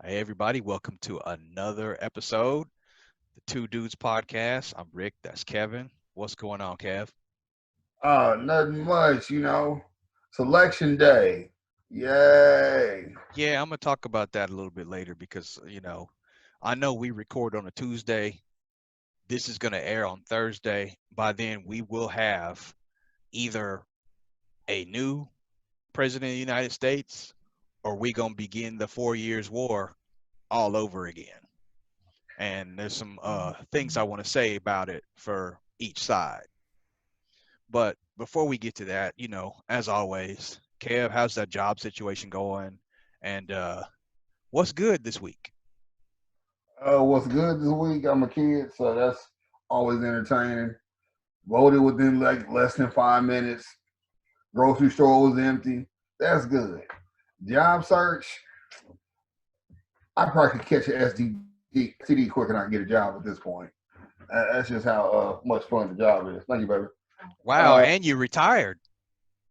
Hey, everybody, welcome to another episode, the Two Dudes Podcast. I'm Rick, that's Kevin. What's going on, Kev? Nothing much, Selection day. Yay. Yeah, I'm going to talk about that a little bit later because, I know we record on a Tuesday. This is going to air on Thursday. By then, we will have either a new president of the United States or we going to begin the 4 years war all over again. And there's some things I want to say about it for each side. But before we get to that, as always, Kev, how's that job situation going? And what's good this week? What's good this week? I'm a kid, so that's always entertaining. Voted within like less than 5 minutes. Grocery store was empty. That's good. Job search. I probably could catch an STD quicker than I can get a job at this point. That's just how much fun the job is. Thank you, baby. Wow, Uh, and you retired.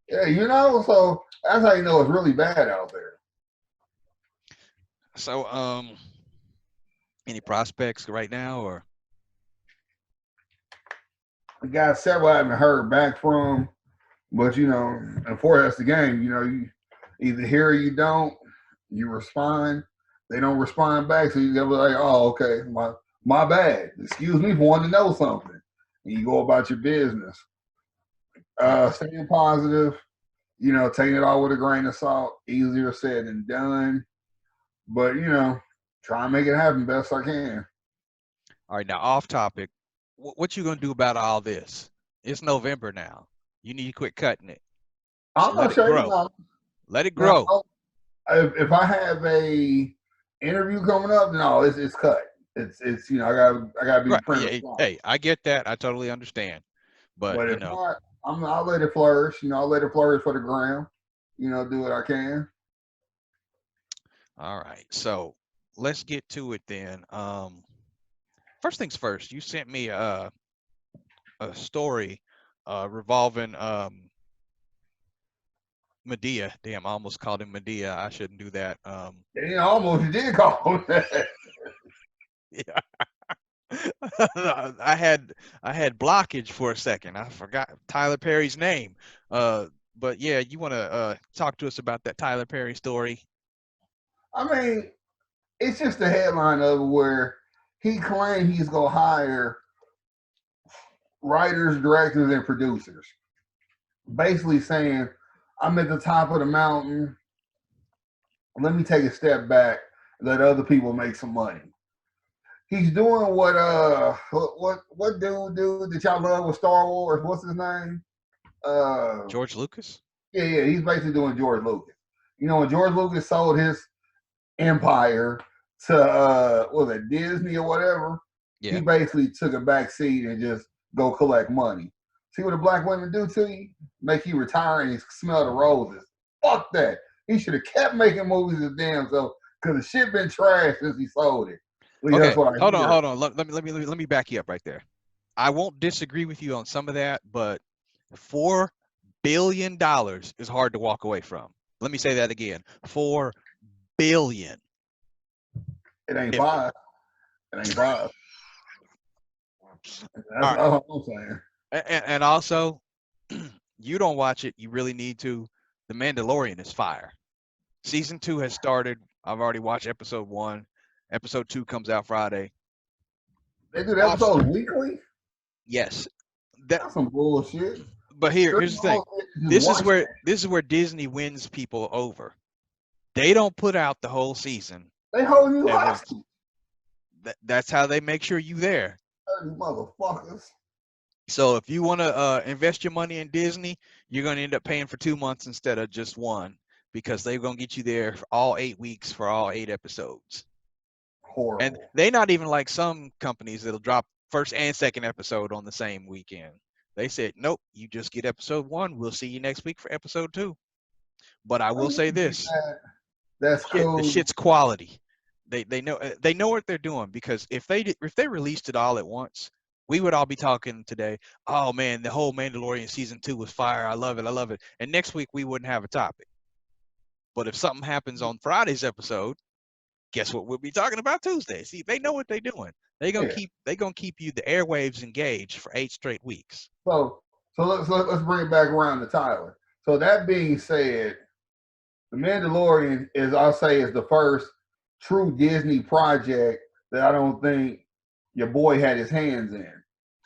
yeah, so that's how you know it's really bad out there. So, any prospects right now or? We got several I haven't heard back from. But and for that's the game. You either hear or you don't. You respond. They don't respond back, so you gotta be like, "Oh, okay, my bad. Excuse me for wanting to know something." And you go about your business. Staying positive. Taking it all with a grain of salt. Easier said than done. But try and make it happen best I can. All right, now off topic. What you gonna do about all this? It's November now. You need to quit cutting it. I'm Let not it sure. grow. Let it Now, grow. if I have a interview coming up, no, it's cut. It's I gotta be Right. print Yeah, response. hey, I get that. I totally understand. But But if not, I'll let it flourish. I'll let it flourish for the gram. Do what I can. all right. So let's get to it then. First things first, you sent me a story revolving Medea. Damn, I almost called him Medea. I shouldn't do that. Almost you did call him that. Yeah. I had blockage for a second. I forgot Tyler Perry's name. But yeah, you want to talk to us about that Tyler Perry story? I mean, it's just the headline of it where he claimed he's gonna hire writers, directors, and producers. Basically saying, I'm at the top of the mountain. Let me take a step back, let other people make some money. He's doing what dude that y'all love with Star Wars? What's his name? Uh, George Lucas? yeah. He's basically doing George Lucas. When George Lucas sold his empire to was it Disney or whatever, he Yeah. basically took a back seat and just go collect money. See what the black women do to you? Make you retire and you smell the roses. Fuck that. He should have kept making movies his damn self because the shit been trash since he sold it. At least that's Okay. what I Hold on. hear. Hold on. Let me back you up right there. I won't disagree with you on some of that, but $4 billion is hard to walk away from. Let me say that again. 4 billion. It ain't If five. It ain't five. That's all right, all I'm saying. and also, you don't watch it. You really need to. The Mandalorian is fire. Season 2 has started. I've already watched episode 1. Episode 2 comes out Friday. They do the Off. episodes weekly. Yes. That. That's some bullshit. But Stream here's the thing. all just This is watch where that. this is where Disney wins people over. They don't put out the whole season They holding you at once. hostage, That's how they make sure you there. these motherfuckers. So if you want to invest your money in Disney, you're going to end up paying for 2 months instead of just one because they're going to get you there for all 8 weeks for all 8 episodes. And Horrible. they not even like some companies that'll drop first and second episode on the same weekend. They said, nope, you just get episode 1. We'll see you next week for episode 2. But I I will mean, say this: that's the cool. shit's quality. They know what they're doing because if they released it all at once, we would all be talking today. Oh man, the whole Mandalorian season 2 was fire. I love it. I love it. And next week we wouldn't have a topic. But if something happens on Friday's episode, Guess what we'll be talking about Tuesday. See, they know what they're doing. Yeah. They gonna keep you the airwaves engaged for 8 straight weeks. So let's bring it back around to Tyler. So that being said, The Mandalorian is, I'll say, is the first true Disney project that I don't think your boy had his hands in.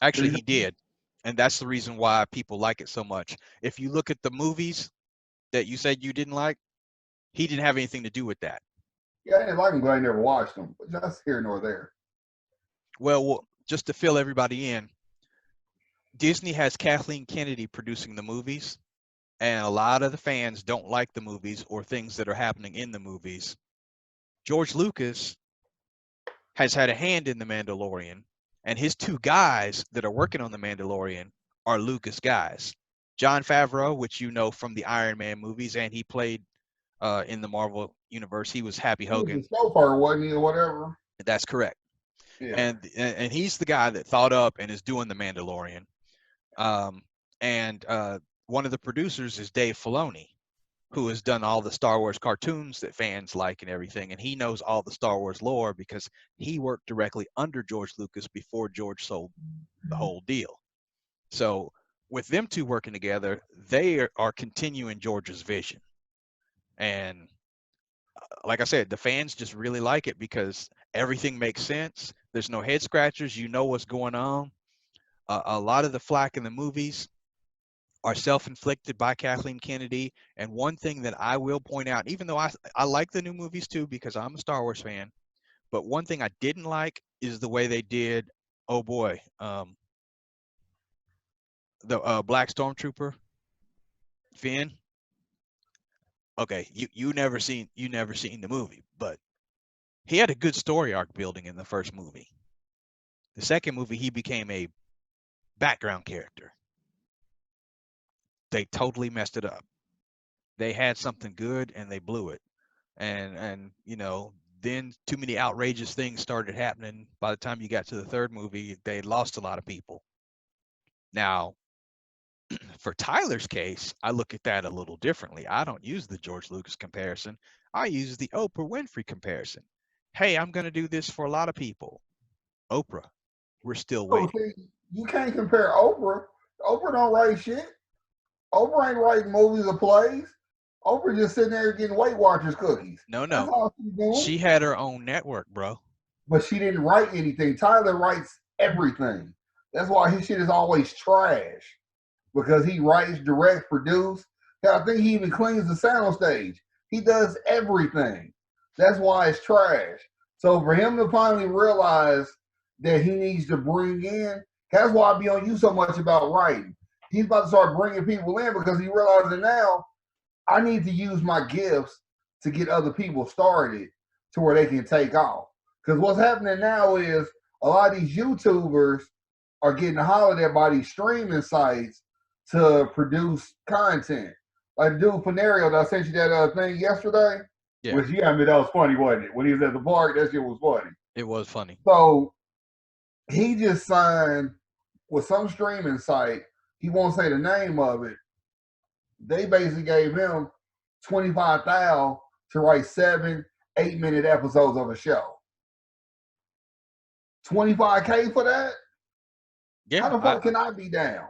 Actually, he did, and that's the reason why people like it so much. If you look at the movies that you said you didn't like, he didn't have anything to do with that. Yeah, I didn't like him because I never watched them, but that's here nor there. Well, just to fill everybody in, Disney has Kathleen Kennedy producing the movies, and a lot of the fans don't like the movies or things that are happening in the movies. George Lucas has had a hand in The Mandalorian, and his two guys that are working on The Mandalorian are Lucas guys. Jon Favreau, which you know from the Iron Man movies, and he played in the Marvel universe. He was Happy He was Hogan. a chauffeur, wasn't he, or whatever? That's correct. Yeah. And he's the guy that thought up and is doing The Mandalorian. Um, and one of the producers is Dave Filoni, who has done all the Star Wars cartoons that fans like and everything. And he knows all the Star Wars lore because he worked directly under George Lucas before George sold the whole deal. So with them two working together, they are continuing George's vision. And like I said, the fans just really like it because everything makes sense. There's no head scratchers. You know what's going on. A lot of the flack in the movies are self-inflicted by Kathleen Kennedy. And one thing that I will point out, even though I like the new movies too, because I'm a Star Wars fan, but one thing I didn't like is the way they did, oh boy, the Black Stormtrooper, Finn. Okay, you never seen the movie, but he had a good story arc building in the first movie. The second movie, he became a background character. They totally messed it up. They had something good and they blew it. And you know, then too many outrageous things started happening. By the time you got to the third movie, they lost a lot of people. Now, for Tyler's case, I look at that a little differently. I don't use the George Lucas comparison. I use the Oprah Winfrey comparison. Hey, I'm going to do this for a lot of people. Oprah, we're still So waiting. see, you can't compare Oprah. Oprah don't write shit. Oprah ain't writing movies or plays. Oprah just sitting there getting Weight Watchers cookies. No, That's no. all she's doing. She had her own network, bro. But she didn't write anything. Tyler writes everything. That's why his shit is always trash. Because he writes, directs, produces. I think he even cleans the sound stage. He does everything. That's why it's trash. So for him to finally realize that he needs to bring in, that's why I be on you so much about writing. He's about to start bringing people in because he realizes now I need to use my gifts to get other people started to where they can take off. Because what's happening now is a lot of these YouTubers are getting hollered at by these streaming sites to produce content. Like the dude Penario that I sent you that thing yesterday, Yeah, which I mean that was funny, wasn't it? When he was at the park, that shit was funny. it was funny. So he just signed with some streaming site. He won't say the name of it. They basically gave him 25,000 to write 7 8-minute episodes of a show. 25K for that? How Yeah, the fuck can I be down?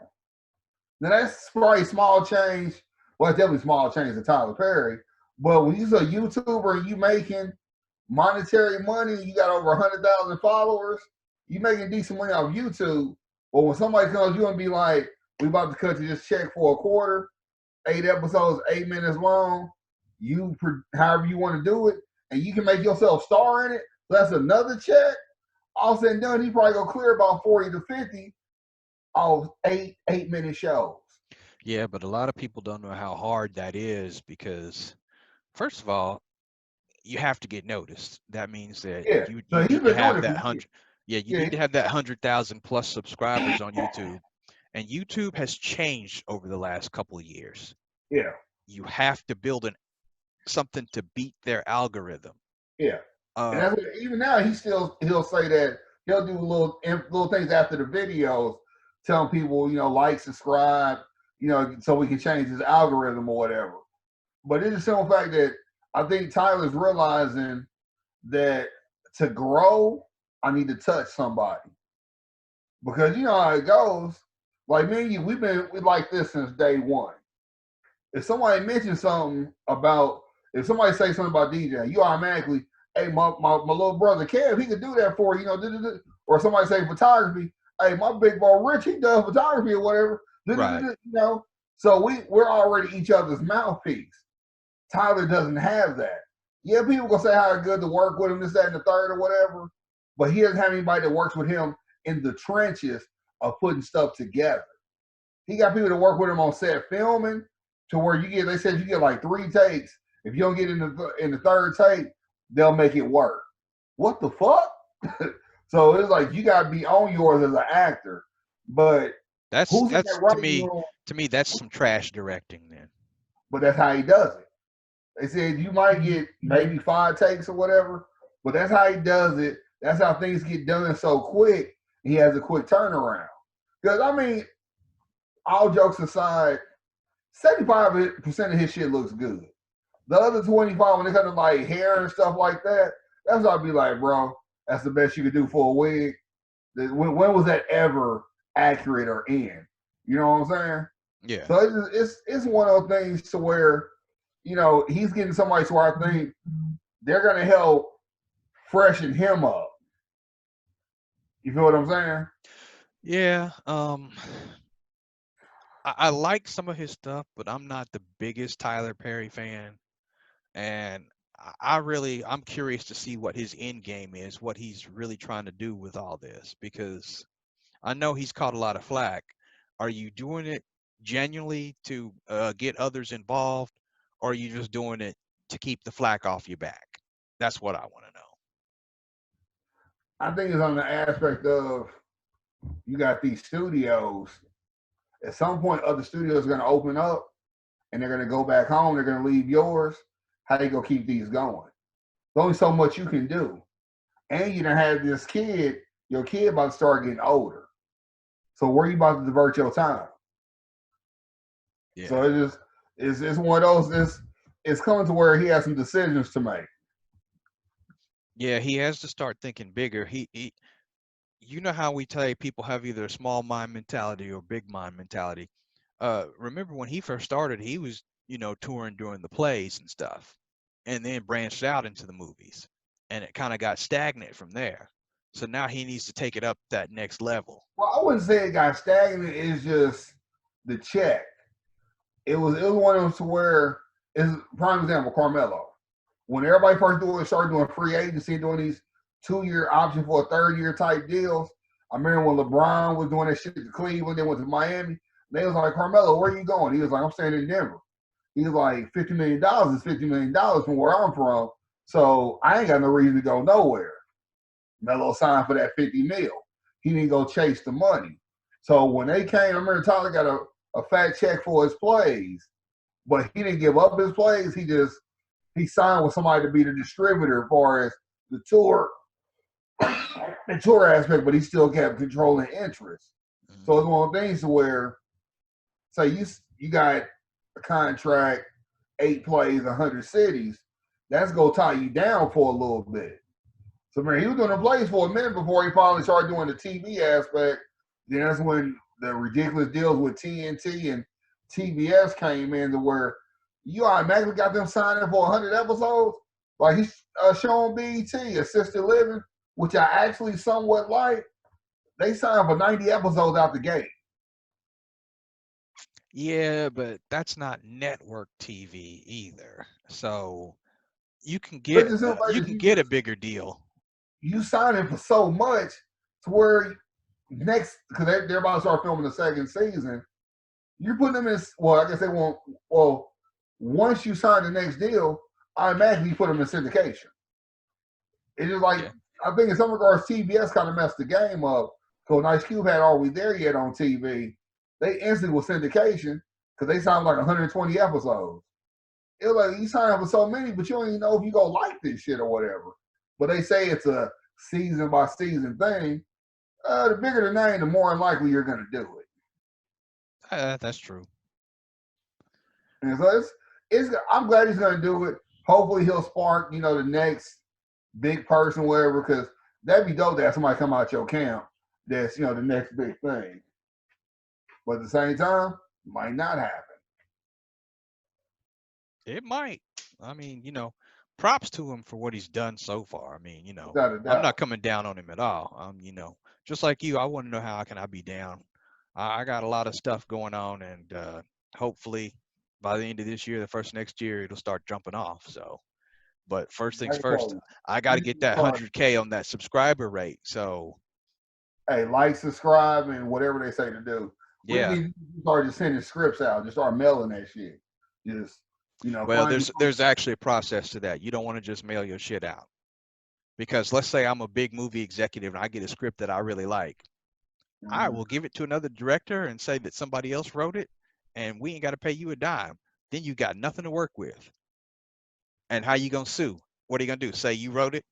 Now that's probably small change. Well, it's definitely small change to Tyler Perry. But when you're a YouTuber and you making monetary money, you got over 100,000 followers, you making decent money off YouTube. But when somebody comes you and be like, we about to cut you this check for a quarter, 8 episodes, 8 minutes long, you however you want to do it, and you can make yourself star in it, so that's another check. All said and done, he probably gonna clear about 40 to 50 off 8 8-minute shows. yeah, but a lot of people don't know how hard that is because, first of all, you have to get noticed. That means that Yeah. you So he's need to been doing have it for that years. 100. Yeah, you Yeah. need to have that 100,000 plus subscribers on YouTube. And YouTube has changed over the last couple of years. Yeah. You have to build something to beat their algorithm. Yeah. And Uh, that's what, even now he'll say that he'll do little things after the videos, telling people, like, subscribe, so we can change his algorithm or whatever. But it's a simple fact that I think Tyler's realizing that to grow, I need to touch somebody because you know how it goes. Like me and you, we like this since day one. If somebody mentions something about, if somebody say something about DJ, you automatically, hey, my little brother Kev, he could do that for you, you know, or somebody say photography, hey, my big bro Rich, he does photography or whatever, Right. you know. So we're already each other's mouthpiece. Tyler doesn't have that. Yeah, people gonna say how good to work with him, this, that, and the third, or whatever, but he doesn't have anybody that works with him in the trenches of putting stuff together. He got people to work with him on set filming to where you get. They said you get like 3 takes. If you don't get in the third take, they'll make it work. What the fuck? So it's like you got to be on yours as an actor. But who's in that That's writing room? to me that's some trash directing then. But that's how he does it. They said you might get maybe 5 takes or whatever, but that's how he does it. That's how things get done so quick. He has a quick turnaround. Because I mean, all jokes aside, 75% of his shit looks good. The other 25, when it comes to like hair and stuff like that, that's what I'd be like, bro, that's the best you could do for a wig. When was that ever accurate or in? You know what I'm saying? Yeah. So it's one of those things to where, you know, he's getting somebody to where I think they're gonna help freshen him up. You feel what I'm saying? Yeah. I like some of his stuff, but I'm not the biggest Tyler Perry fan. And I'm curious to see what his end game is, what he's really trying to do with all this, because I know he's caught a lot of flack. Are you doing it genuinely to get others involved, or are you just doing it to keep the flack off your back? That's what I want to know. I think it's on the aspect of you got these studios. At some point, other studios are gonna open up and they're gonna go back home. They're gonna leave yours. How you gonna keep these going? There's only so much you can do. And you don't have this kid. Your kid about to start getting older. So where you about to divert your time? So Yeah. it's one of those. It's coming to where he has some decisions to make. Yeah, he has to start thinking bigger. You know how we tell you people have either a small mind mentality or big mind mentality. Remember when he first started, he was, touring doing the plays and stuff, and then branched out into the movies, and it kind of got stagnant from there. So now he needs to take it up that next level. Well, I wouldn't say it got stagnant. It's just the check. It was one of those to where is prime example Carmelo. When everybody first started doing free agency, doing these 2 year option for a third year type deals. I remember when LeBron was doing that shit to Cleveland, then went to Miami. They was like, Carmelo, where are you going? He was like, I'm staying in Denver. He was like, $50 million is $50 million from where I'm from. So I ain't got no reason to go nowhere. Melo signed for that 50 mil. He didn't go chase the money. So when they came, I remember Tyler got a fat check for his plays, but he didn't give up his plays. He signed with somebody to be the distributor as far as the tour, the tour aspect, but he still kept controlling interest. Mhm. So it's one of the things where, say you got a contract, 8 plays, 100 cities, that's gonna tie you down for a little bit. So man, he was doing the plays for a minute before he finally started doing the TV aspect. Then that's when the ridiculous deals with TNT and TBS came in to where you automatically got them signing for 100 episodes. Like he's showing BET, Assisted Living, which I actually somewhat like. They signed for 90 episodes out the gate. Yeah, but that's not network TV either. So But it just seems like you if can you get a just bigger deal. you signing for so much to where next because they're about to start filming the second season. You're putting them in. Well, I guess they won't. Well, once you sign the next deal, automatically you put them in syndication. It's just like Yeah. I think in some regards, TBS kind of messed the game up. Because Nice Cube had Are We There Yet on TV. They instantly was syndication because they signed like 120 episodes. It was like you sign up for so many, but you don't even know if you gonna like this shit or whatever. But they say it's a season by season thing. The bigger the name, the more unlikely you're gonna do it. That's true. And so it's I'm glad he's gonna do it. Hopefully he'll spark, the next big person, whatever, because that'd be dope to have somebody come out your camp that's, the next big thing. But at the same time, might not happen. It might. I mean, props to him for what he's done so far. I mean, Without a I'm not doubt. coming down on him at all. Just like you, I want to know how can I be down. I got a lot of stuff going on, and hopefully by the end of this year, the first next year, it'll start jumping off. So, but first things Like I first, told I got to you, get that 100K on that subscriber rate. So, hey, like, subscribe, and whatever they say to do. We yeah. need to start just sending scripts out. Just start mailing that shit. Just, Well, find you. there's actually a process to that. You don't want to just mail your shit out because let's say I'm a big movie executive and I get a script that I really like. I Mm-hmm. will give it to another director and say that somebody else wrote it, and we ain't got to pay you a dime. Then you got nothing to work with. And how you gonna sue? What are you gonna do? Say you wrote it?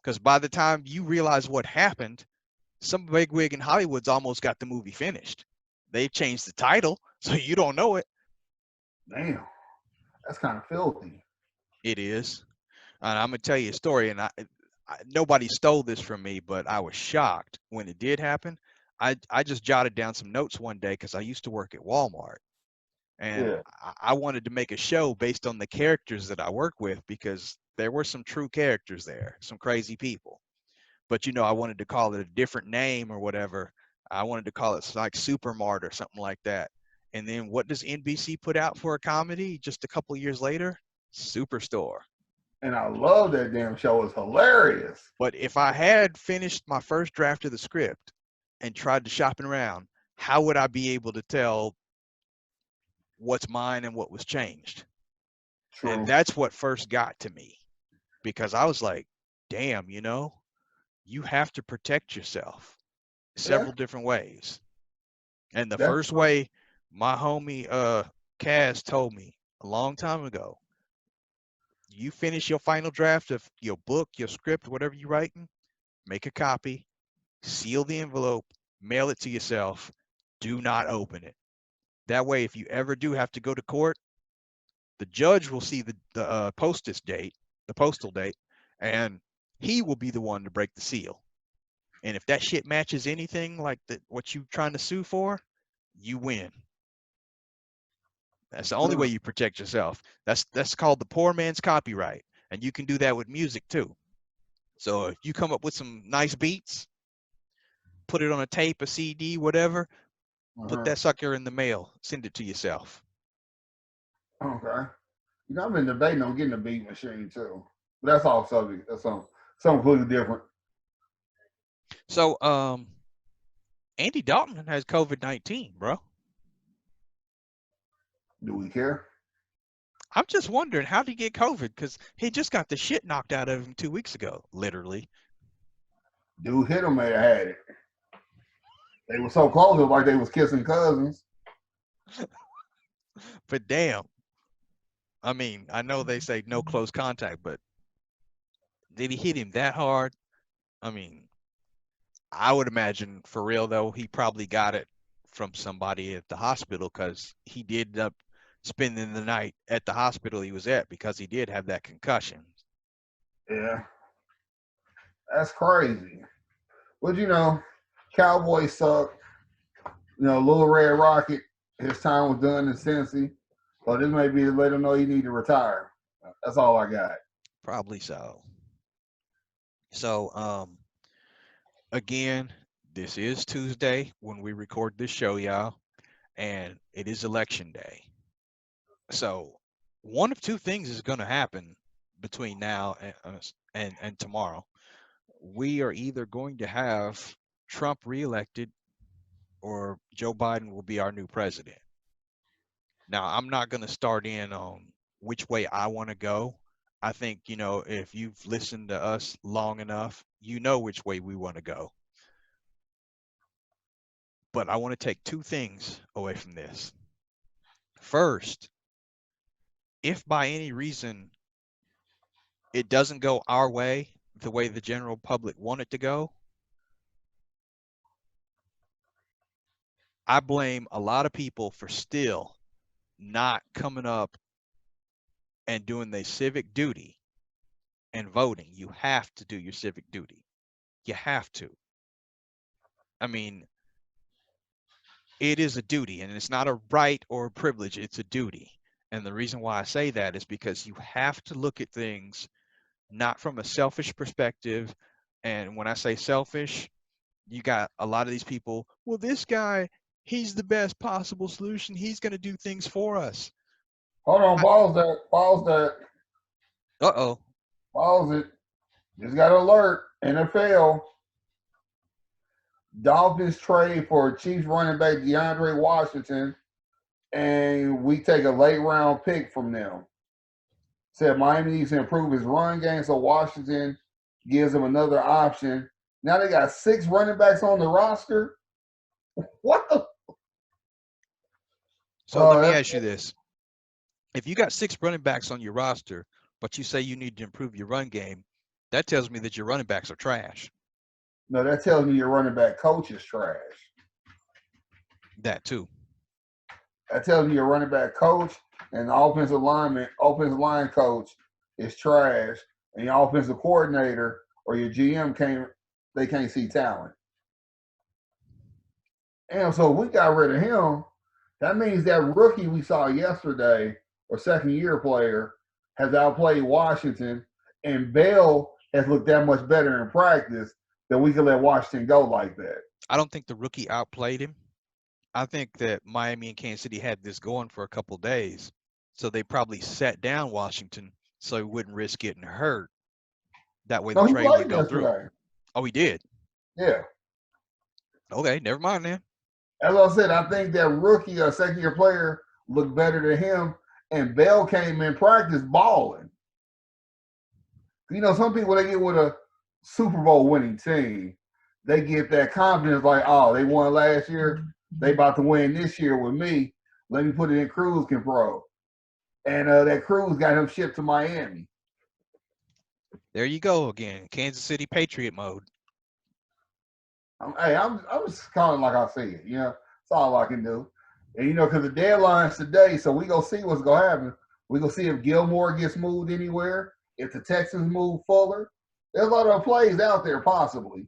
Because by the time you realize what happened, some bigwig in Hollywood's almost got the movie finished. They've changed the title, so you don't know it. Damn, that's kind of filthy. It is. And I'm gonna tell you a story, and nobody stole this from me, but I was shocked when it did happen. I just jotted down some notes one day because I used to work at Walmart, and Yeah. I wanted to make a show based on the characters that I work with because there were some true characters there, some crazy people. But I wanted to call it a different name or whatever. I wanted to call it like Supermart or something like that. And then what does NBC put out for a comedy just a couple years later? Superstore. And I love that damn show. It's hilarious. But if I had finished my first draft of the script and tried to shop it around, how would I be able to tell what's mine and what was changed? And True. that's what first got to me because I was like, damn, you have to protect yourself Yeah, several different ways. And the that's first true. way my homie Kaz told me a long time ago, you finish your final draft of your book, your script, whatever you're writing, make a copy, seal the envelope, mail it to yourself. Do not open it. That way, if you ever do have to go to court, the judge will see the postage date, the postal date, and he will be the one to break the seal. And if that shit matches anything like what you are trying to sue for, you win. That's the only way Mm, you protect yourself. That's called the poor man's copyright, and you can do that with music too. So if you come up with some nice beats, put it on a tape, a CD, whatever, put uh-huh. that sucker in the mail, send it to yourself. Okay. I've been debating on getting a beat machine too. But that's all subject. That's something completely different. So Andy Dalton has COVID-19, bro. Do we care? I'm just wondering how did he get COVID because he just got the shit knocked out of him 2 weeks ago, literally. Dude hit him, may have had it. They were so close, it was like they was kissing cousins. But damn, I mean, I know they say no close contact, but did he hit him that hard? I mean, I would imagine for real though, he probably got it from somebody at the hospital because he did end up spending the night at the hospital he was at because he did have that concussion. Yeah, that's crazy. But Cowboys suck. Little Red Rocket, his time was done in Cincy. So this may be to let him know he need to retire. That's all I got. Probably so. So, again, this is Tuesday when we record this show, y'all, and it is election day. So, one of two things is going to happen between now and tomorrow. We are either going to have Trump reelected or Joe Biden will be our new president. Now, I'm not going to start in on which way I want to go. I think, if you've listened to us long enough, you know which way we want to go. But I want to take two things away from this. First, if by any reason it doesn't go our way, the way the general public want it to go, I blame a lot of people for still not coming up and doing their civic duty and voting. You have to do your civic duty. You have to. I mean, it is a duty, and it's not a right or a privilege, it's a duty. And the reason why I say that is because you have to look at things not from a selfish perspective. And when I say selfish, you got a lot of these people, well, this guy, he's the best possible solution. He's going to do things for us. Hold on, I, pause that. Pause that. uh-oh. Pause it. Just got an alert. NFL. Dolphins trade for Chiefs running back DeAndre Washington, and we take a late round pick from them. Said Miami needs to improve his run game, so Washington gives him another option. Now they got 6 running backs on the roster. What the? So let Oh, me that's ask you this. If you got 6 running backs on your roster, but you say you need to improve your run game, that tells me that your running backs are trash. no. That tells me your running back coach is trash. That too. That tells me your running back coach and the offensive line coach is trash, and your offensive coordinator or your GM can't see talent. And so if we got rid of him, that means that rookie we saw yesterday or second year player has outplayed Washington, and Bell has looked that much better in practice that we can let Washington go like that. I don't think the rookie outplayed him. I think that Miami and Kansas City had this going for a couple days. So they probably sat down Washington so he wouldn't risk getting hurt. That way the No, he trade would played go through. yesterday. Oh, he did. Yeah. Okay, never mind then. As I said, I think that rookie or second year player looked better than him, and Bell came in practice balling. You know, some people they get with a Super Bowl winning team, they get that confidence like, oh, they won last year, they about to win this year with me. Let me put it in cruise control. And that cruise got him shipped to Miami. There you go again. Kansas City Patriot mode. I'm just calling it like I see it. You know, that's all I can do. And you know, because the deadline's today, so we go see what's gonna happen. We go see if Gilmore gets moved anywhere, if the Texans move Fuller. There's a lot of plays out there possibly.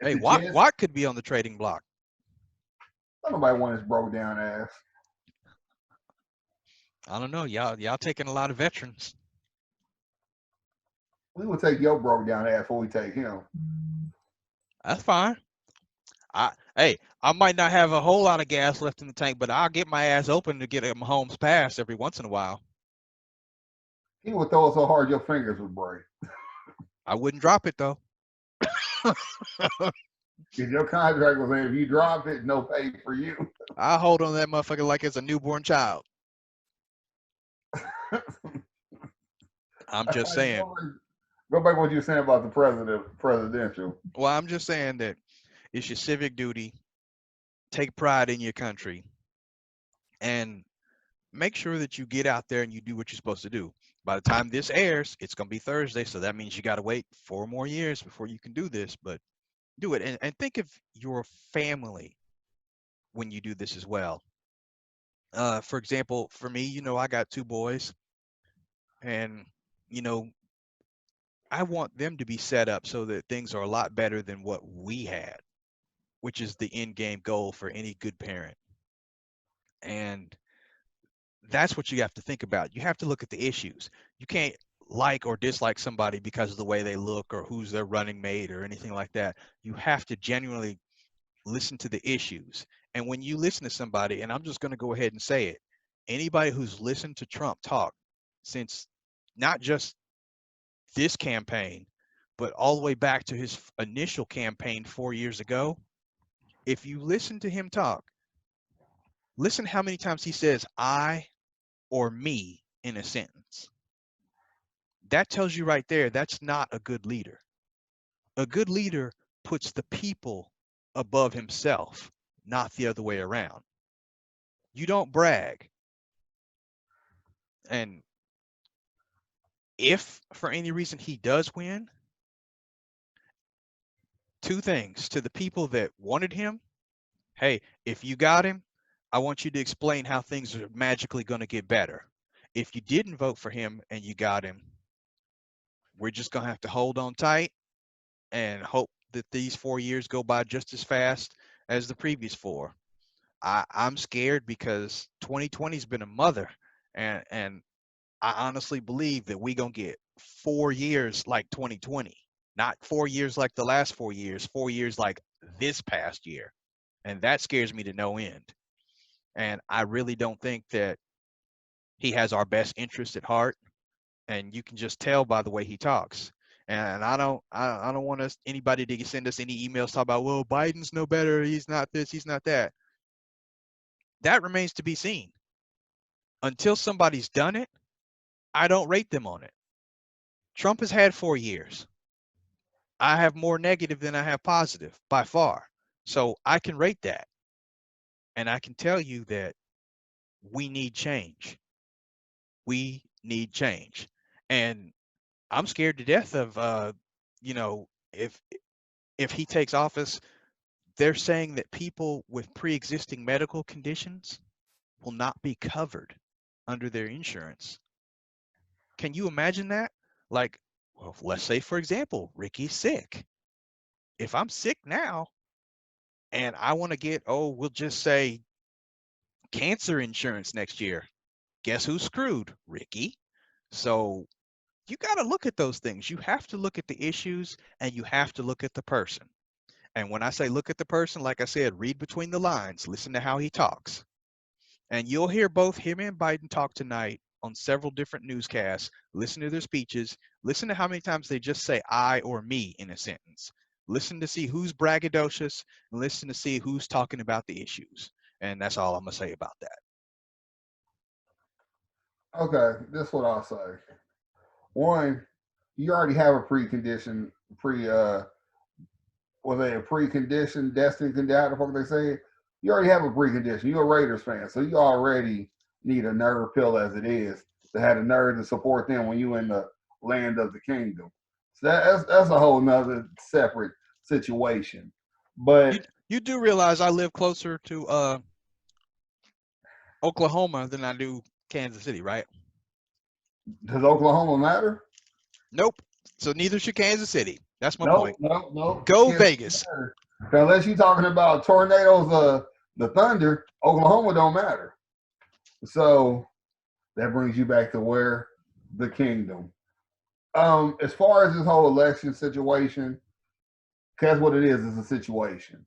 If Hey, the Watt, Jets, Watt could be on the trading block. nobody want his broke down ass. I don't know. Y'all taking a lot of veterans. We will take your broke down ass before we take him. That's fine. I might not have a whole lot of gas left in the tank, but I'll get my ass open to get a Mahomes pass every once in a while. He would throw it so hard your fingers would break. I wouldn't drop it though. Because your contract was saying if you drop it, no pay for you. I hold on to that motherfucker like it's a newborn child. I'm just saying. Go back to what you were saying about the presidential. Well, I'm just saying that it's your civic duty. Take pride in your country and make sure that you get out there and you do what you're supposed to do. By the time this airs, it's going to be Thursday. So that means you got to wait 4 more years before you can do this, but do it. And think of your family when you do this as well. For example, for me, I got 2 boys and, you know, I want them to be set up so that things are a lot better than what we had, which is the end game goal for any good parent. And that's what you have to think about. You have to look at the issues. You can't like or dislike somebody because of the way they look or who's their running mate or anything like that. You have to genuinely listen to the issues. And when you listen to somebody, and I'm just going to go ahead and say it, anybody who's listened to Trump talk since not just this campaign, but all the way back to his initial campaign 4 years ago, if you listen to him talk, listen how many times he says I or me in a sentence. That tells you right there that's not a good leader. A good leader puts the people above himself, not the other way around. You don't brag. And if for any reason he does win, 2 things to the people that wanted him: hey, if you got him, I want you to explain how things are magically going to get better. If you didn't vote for him and you got him, We're just gonna have to hold on tight and hope that these 4 years go by just as fast as the previous four. I'm scared because 2020's been a mother, and I honestly believe that we gonna get 4 years like 2020, not 4 years like the last 4 years, 4 years like this past year, and that scares me to no end. And I really don't think that he has our best interest at heart, and you can just tell by the way he talks. And I don't want us anybody to send us any emails talking about, well, Biden's no better, he's not this, he's not that. That remains to be seen. Until somebody's done it, I don't rate them on it. Trump has had 4 years. I have more negative than I have positive by far. So I can rate that. And I can tell you that we need change. We need change. And I'm scared to death of you know, if he takes office, they're saying that people with pre-existing medical conditions will not be covered under their insurance. Can you imagine that? Like, well, let's say for example, Ricky's sick. If I'm sick now and I want to get, oh, we'll just say cancer insurance next year, guess who's screwed? Ricky. So you got to look at those things. You have to look at the issues and you have to look at the person. And when I say look at the person, like I said, read between the lines, listen to how he talks. And you'll hear both him and Biden talk tonight on several different newscasts. Listen to their speeches. Listen to how many times they just say I or me in a sentence. Listen to see who's braggadocious and listen to see who's talking about the issues. And that's all I'm going to say about that. Okay, this is what I'll say. One, you already have a precondition, was they a precondition, destined condition, how the fuck they say it? You already have a precondition. You're a Raiders fan, so you already need a nerve pill as it is to have the nerve to support them when you in the land of the kingdom. So that's a whole nother separate situation. You But you do realize I live closer to Oklahoma than I do Kansas City, right? does Oklahoma matter? Nope. So neither should Kansas City. That's my No, point. no, no. Go Kansas Vegas. matter. Unless you're talking about tornadoes, the thunder, Oklahoma don't matter. So that brings you back to where the kingdom. As far as this whole election situation, that's what it is. It's a situation.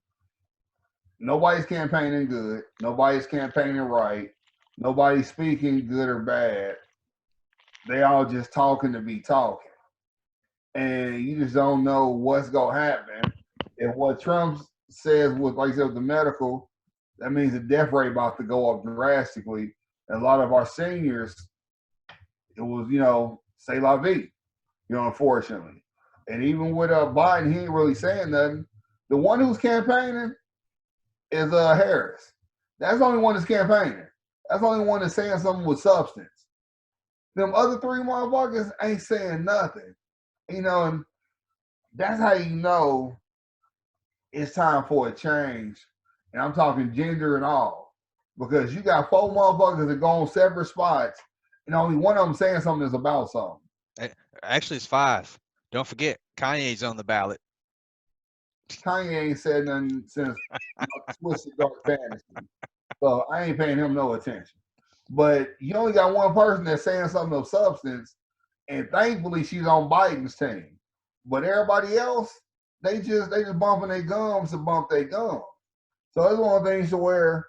Nobody's campaigning good. Nobody's campaigning right. Nobody's speaking good or bad. They all just talking to be talking, and you just don't know what's gonna happen. If what Trump says with, like I said, with the medical, that means the death rate about to go up drastically. And a lot of our seniors, it was, say la vie, unfortunately. And even with Biden, he ain't really saying nothing. The one who's campaigning is Harris. That's the only one that's campaigning. That's the only one that's saying something with substance. Them other three motherfuckers ain't saying nothing. And that's how you know it's time for a change. And I'm talking gender and all. Because you got four motherfuckers that go on separate spots, and only one of them saying something is about something. Actually, it's five. Don't forget, Kanye's on the ballot. Kanye ain't said nothing since Twisted Dark Fantasy. So I ain't paying him no attention. But you only got one person that's saying something of substance, and thankfully she's on Biden's team. But everybody else, they just bumping their gums to bump their gums. So it's one of the things to where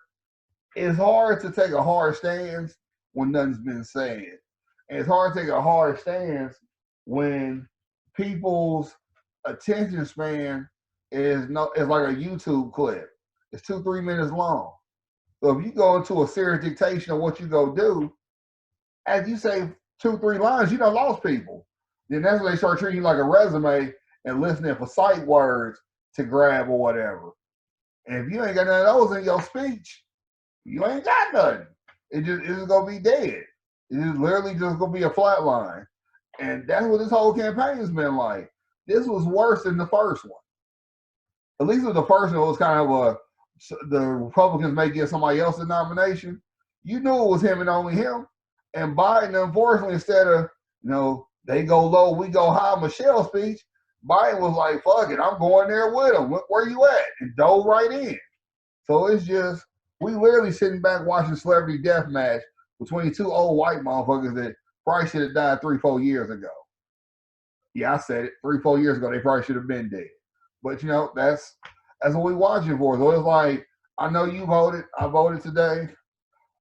it's hard to take a hard stance when nothing's been said. And it's hard to take a hard stance when people's attention span is like a YouTube clip. It's 2-3 minutes long. So if you go into a serious dictation of what you go do, as you say 2-3 lines, you done lost people. Then that's when they start treating you like a resume and listening for sight words to grab or whatever. And if you ain't got none of those in your speech, you ain't got nothing. It's gonna be dead. It's literally just gonna be a flat line. And that's what this whole campaign's been like. This was worse than the first one. At least with the first one, it was kind of the Republicans may give somebody else a nomination. You knew it was him and only him. And Biden, unfortunately, instead of They go low, we go high. Michelle's speech, Biden was like, "Fuck it, I'm going there with them. Where you at?" And dove right in. So it's just we literally sitting back watching celebrity death match between two old white motherfuckers that probably should have died 3, 4 years ago. Yeah, I said it. 3, 4 years ago, they probably should have been dead. But that's what we watching for. So it's like, I know you voted. I voted today.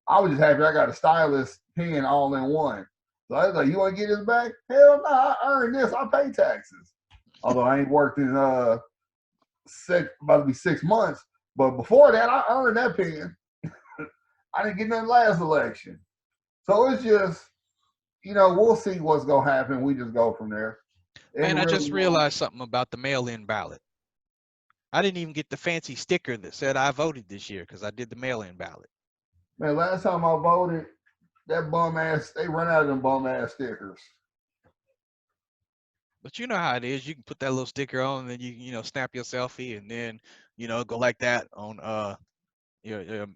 I was just happy I got a stylist pen all in one. So I was like, you want to get this back? Hell no, I earned this. I pay taxes. Although I ain't worked in about to be 6 months. But before that, I earned that pen. I didn't get nothing last election. So it's just, we'll see what's gonna happen. We just go from there. It Man, I really just won't. realized something about the mail-in ballot. I didn't even get the fancy sticker that said I voted this year because I did the mail-in ballot. Man, last time I voted, that bum ass, they run out of them bum ass stickers. But you know how it is. You can put that little sticker on, and then you snap your selfie, and then go like that on your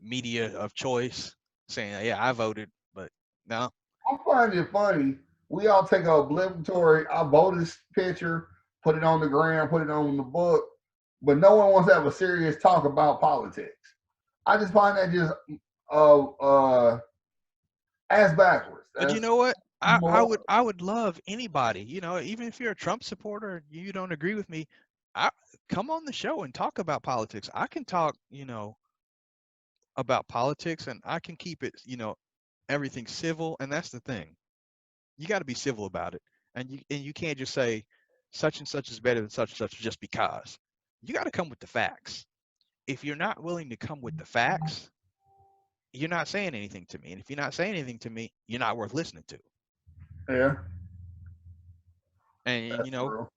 media of choice, saying, "Yeah, I voted." But no, I'm finding it funny. We all take a obligatory, I voted picture, put it on the gram, put it on the book, but no one wants to have a serious talk about politics. I just find that just uh uh ass backwards. but you That's know what? I would more. I would love anybody, even if you're a Trump supporter, you don't agree with me, I come on the show and talk about politics. I can talk, about politics, and I can keep it, everything civil, and that's the thing. You got to be civil about it, and you can't just say such and such is better than such and such just because. You got to come with the facts. If you're not willing to come with the facts, you're not saying anything to me, and if you're not saying anything to me, you're not worth listening to. Yeah, And that's true.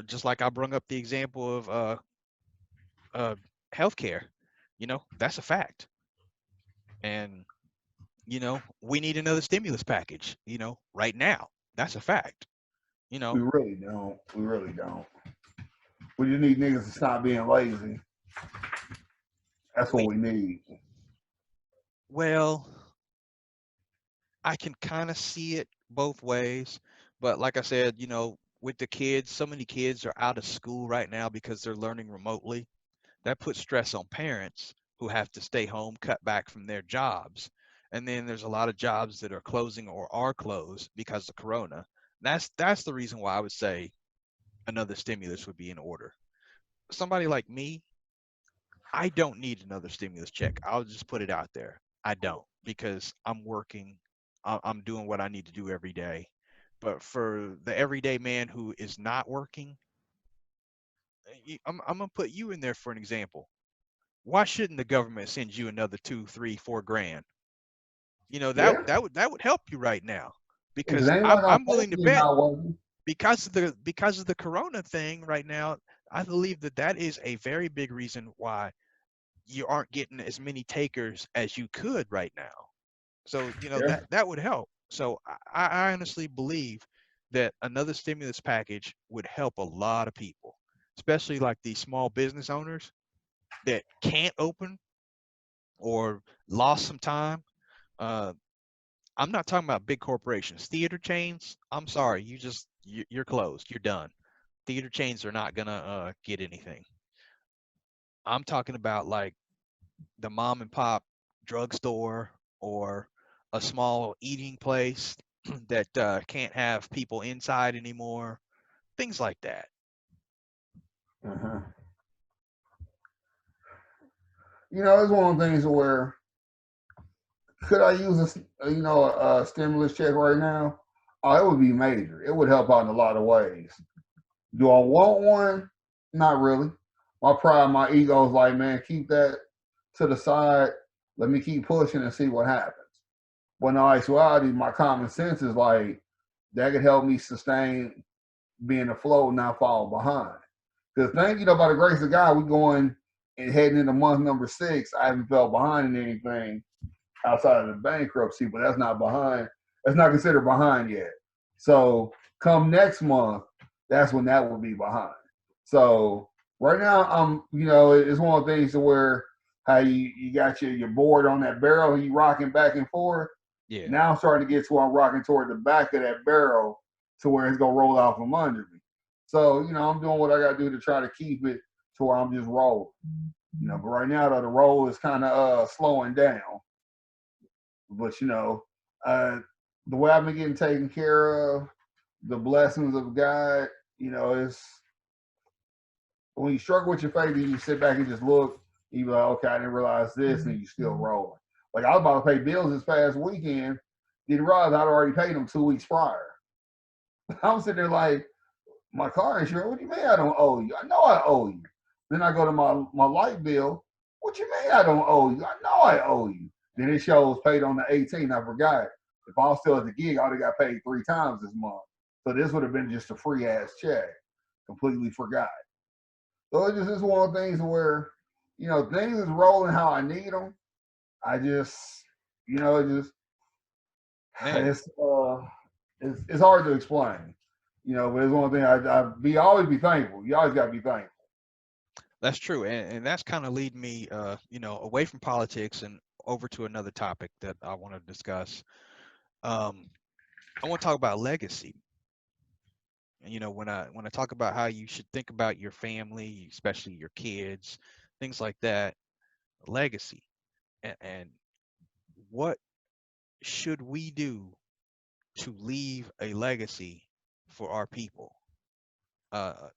just like I brung up the example of uh healthcare, that's a fact. And we need another stimulus package, right now. That's a fact. You We know, really don't. We really don't. We just need niggas to stop being lazy. That's what we we need. well, I can kind of see it both ways, but like I said, with the kids, so many kids are out of school right now because they're learning remotely. That puts stress on parents who have to stay home, cut back from their jobs. And then there's a lot of jobs that are closing or are closed because of corona. That's the reason why I would say another stimulus would be in order. Somebody like me, I don't need another stimulus check. I'll just put it out there. I don't, because I'm working. I'm doing what I need to do every day. But for the everyday man who is not working, I'm gonna put you in there for an example. Why shouldn't the government send you another 2, 3, 4 grand? Yeah, that would help you right now, because because ain't I'm nobody gonna I'm pay willing to for you bet, not working. because of the corona thing right now. I believe that is a very big reason why you aren't getting as many takers as you could right now. So Yeah, that would help. So I honestly believe that another stimulus package would help a lot of people, especially like these small business owners that can't open or lost some time. Uh, I'm not talking about big corporations, theater chains. I'm sorry, you're closed. You're done. Theater chains are not gonna get anything. I'm talking about like the mom and pop drugstore or a small eating place that can't have people inside anymore. Things like that. uh-huh. It's one of the things where could I use a stimulus check right now? Oh, it would be major. It would help out in a lot of ways. Do I want one? Not really. My pride, my ego is like, man, keep that to the side. Let me keep pushing and see what happens. But in actuality, my common sense is like that could help me sustain being afloat, not fall behind. Because by the grace of God, we going and heading into month number 6. I haven't fell behind in anything outside of the bankruptcy, but that's not behind. That's not considered behind yet. So come next month, that's when that will be behind. So right now, it's one of the things to where how you got your board on that barrel and you rocking back and forth. Yeah. Now I'm starting to get to where I'm rocking toward the back of that barrel to where it's gonna roll out from under me. So, I'm doing what I gotta do to try to keep it to where I'm just rolling. But right now though the roll is kind of slowing down. But the way I've been getting taken care of, the blessings of God, it's when you struggle with your faith and you sit back and just look, you be like, okay, I didn't realize this, and you still rolling. Like I was about to pay bills this past weekend, didn't realize I'd already paid them 2 weeks prior. I'm sitting there like, my car insurance, what do you mean I don't owe you? I know I owe you. Then I go to my light bill, what you mean I don't owe you? I know I owe you. Then it shows paid on the 18th. I forgot. If I was still at the gig, I would have got paid 3 times this month. So this would have been just a free ass check. Completely forgot. So it just is one of the things where, things is rolling how I need them. I just, it just, Man, it's hard to explain, but it's one thing I always be thankful. You always got to be thankful. that's true. And that's kind of lead me, away from politics and over to another topic that I want to discuss. Um, I want to talk about legacy. And, when I talk about how you should think about your family, especially your kids, things like that, legacy, and what should we do to leave a legacy for our people? Uh,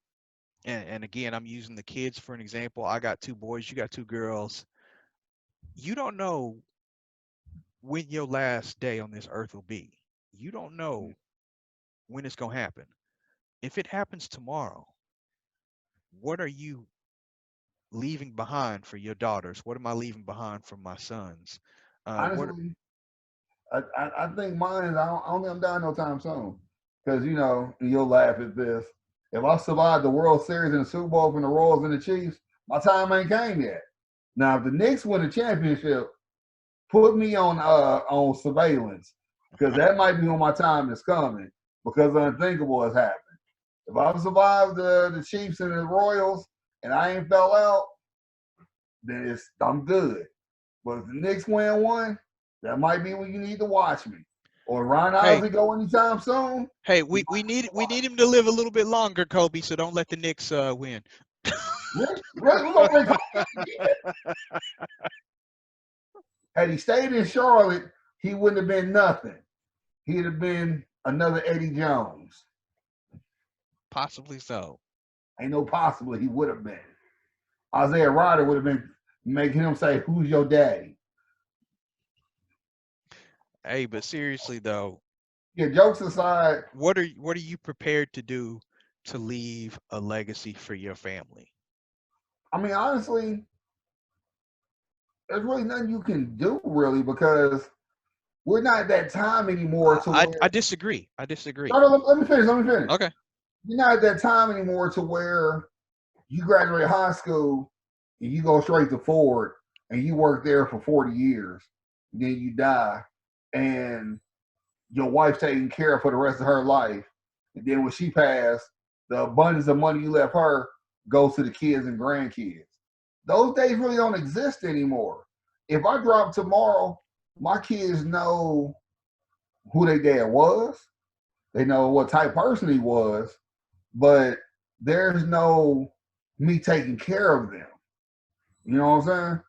and again, I'm using the kids for an example. I got two boys, you got two girls. You don't know when your last day on this earth will be. You don't know when it's going to happen. If it happens tomorrow, what are you leaving behind for your daughters? What am I leaving behind for my sons? What? Honestly, I think mine is I don't think I'm dying no time soon. Because you'll laugh at this. If I survive the World Series and the Super Bowl from the Royals and the Chiefs, my time ain't came yet. Now, if the Knicks win the championship, put me on surveillance because that might be when my time is coming because the unthinkable has happened. If I've survived the Chiefs and the Royals and I ain't fell out, then I'm good. But if the Knicks win one, that might be when you need to watch me. Or Ron Hey, Isley go anytime soon. hey, we need him to live a little bit longer, Kobe. So don't let the Knicks win. Really, we're gonna bring Kobe. Had he stayed in Charlotte, he wouldn't have been nothing. He'd have been another Eddie Jones. Possibly so. Ain't no possible he would have been. Isaiah Ryder would have been making him say, "Who's your daddy?" Hey, but seriously though, Yeah, jokes aside, what are you prepared to do to leave a legacy for your family? I mean, honestly, there's really nothing you can do really because we're not at that time anymore I to I, where. I disagree. I disagree. No, no, let me finish. Let me finish. Okay. You're not at that time anymore to where you graduate high school and you go straight to Ford and you work there for 40 years, then you die, and your wife's taken care of for the rest of her life. And then when she passed, the abundance of money you left her goes to the kids and grandkids. Those days really don't exist anymore. If I drop tomorrow, my kids know who their dad was. They know what type of person he was, but there's no me taking care of them. You know what I'm saying?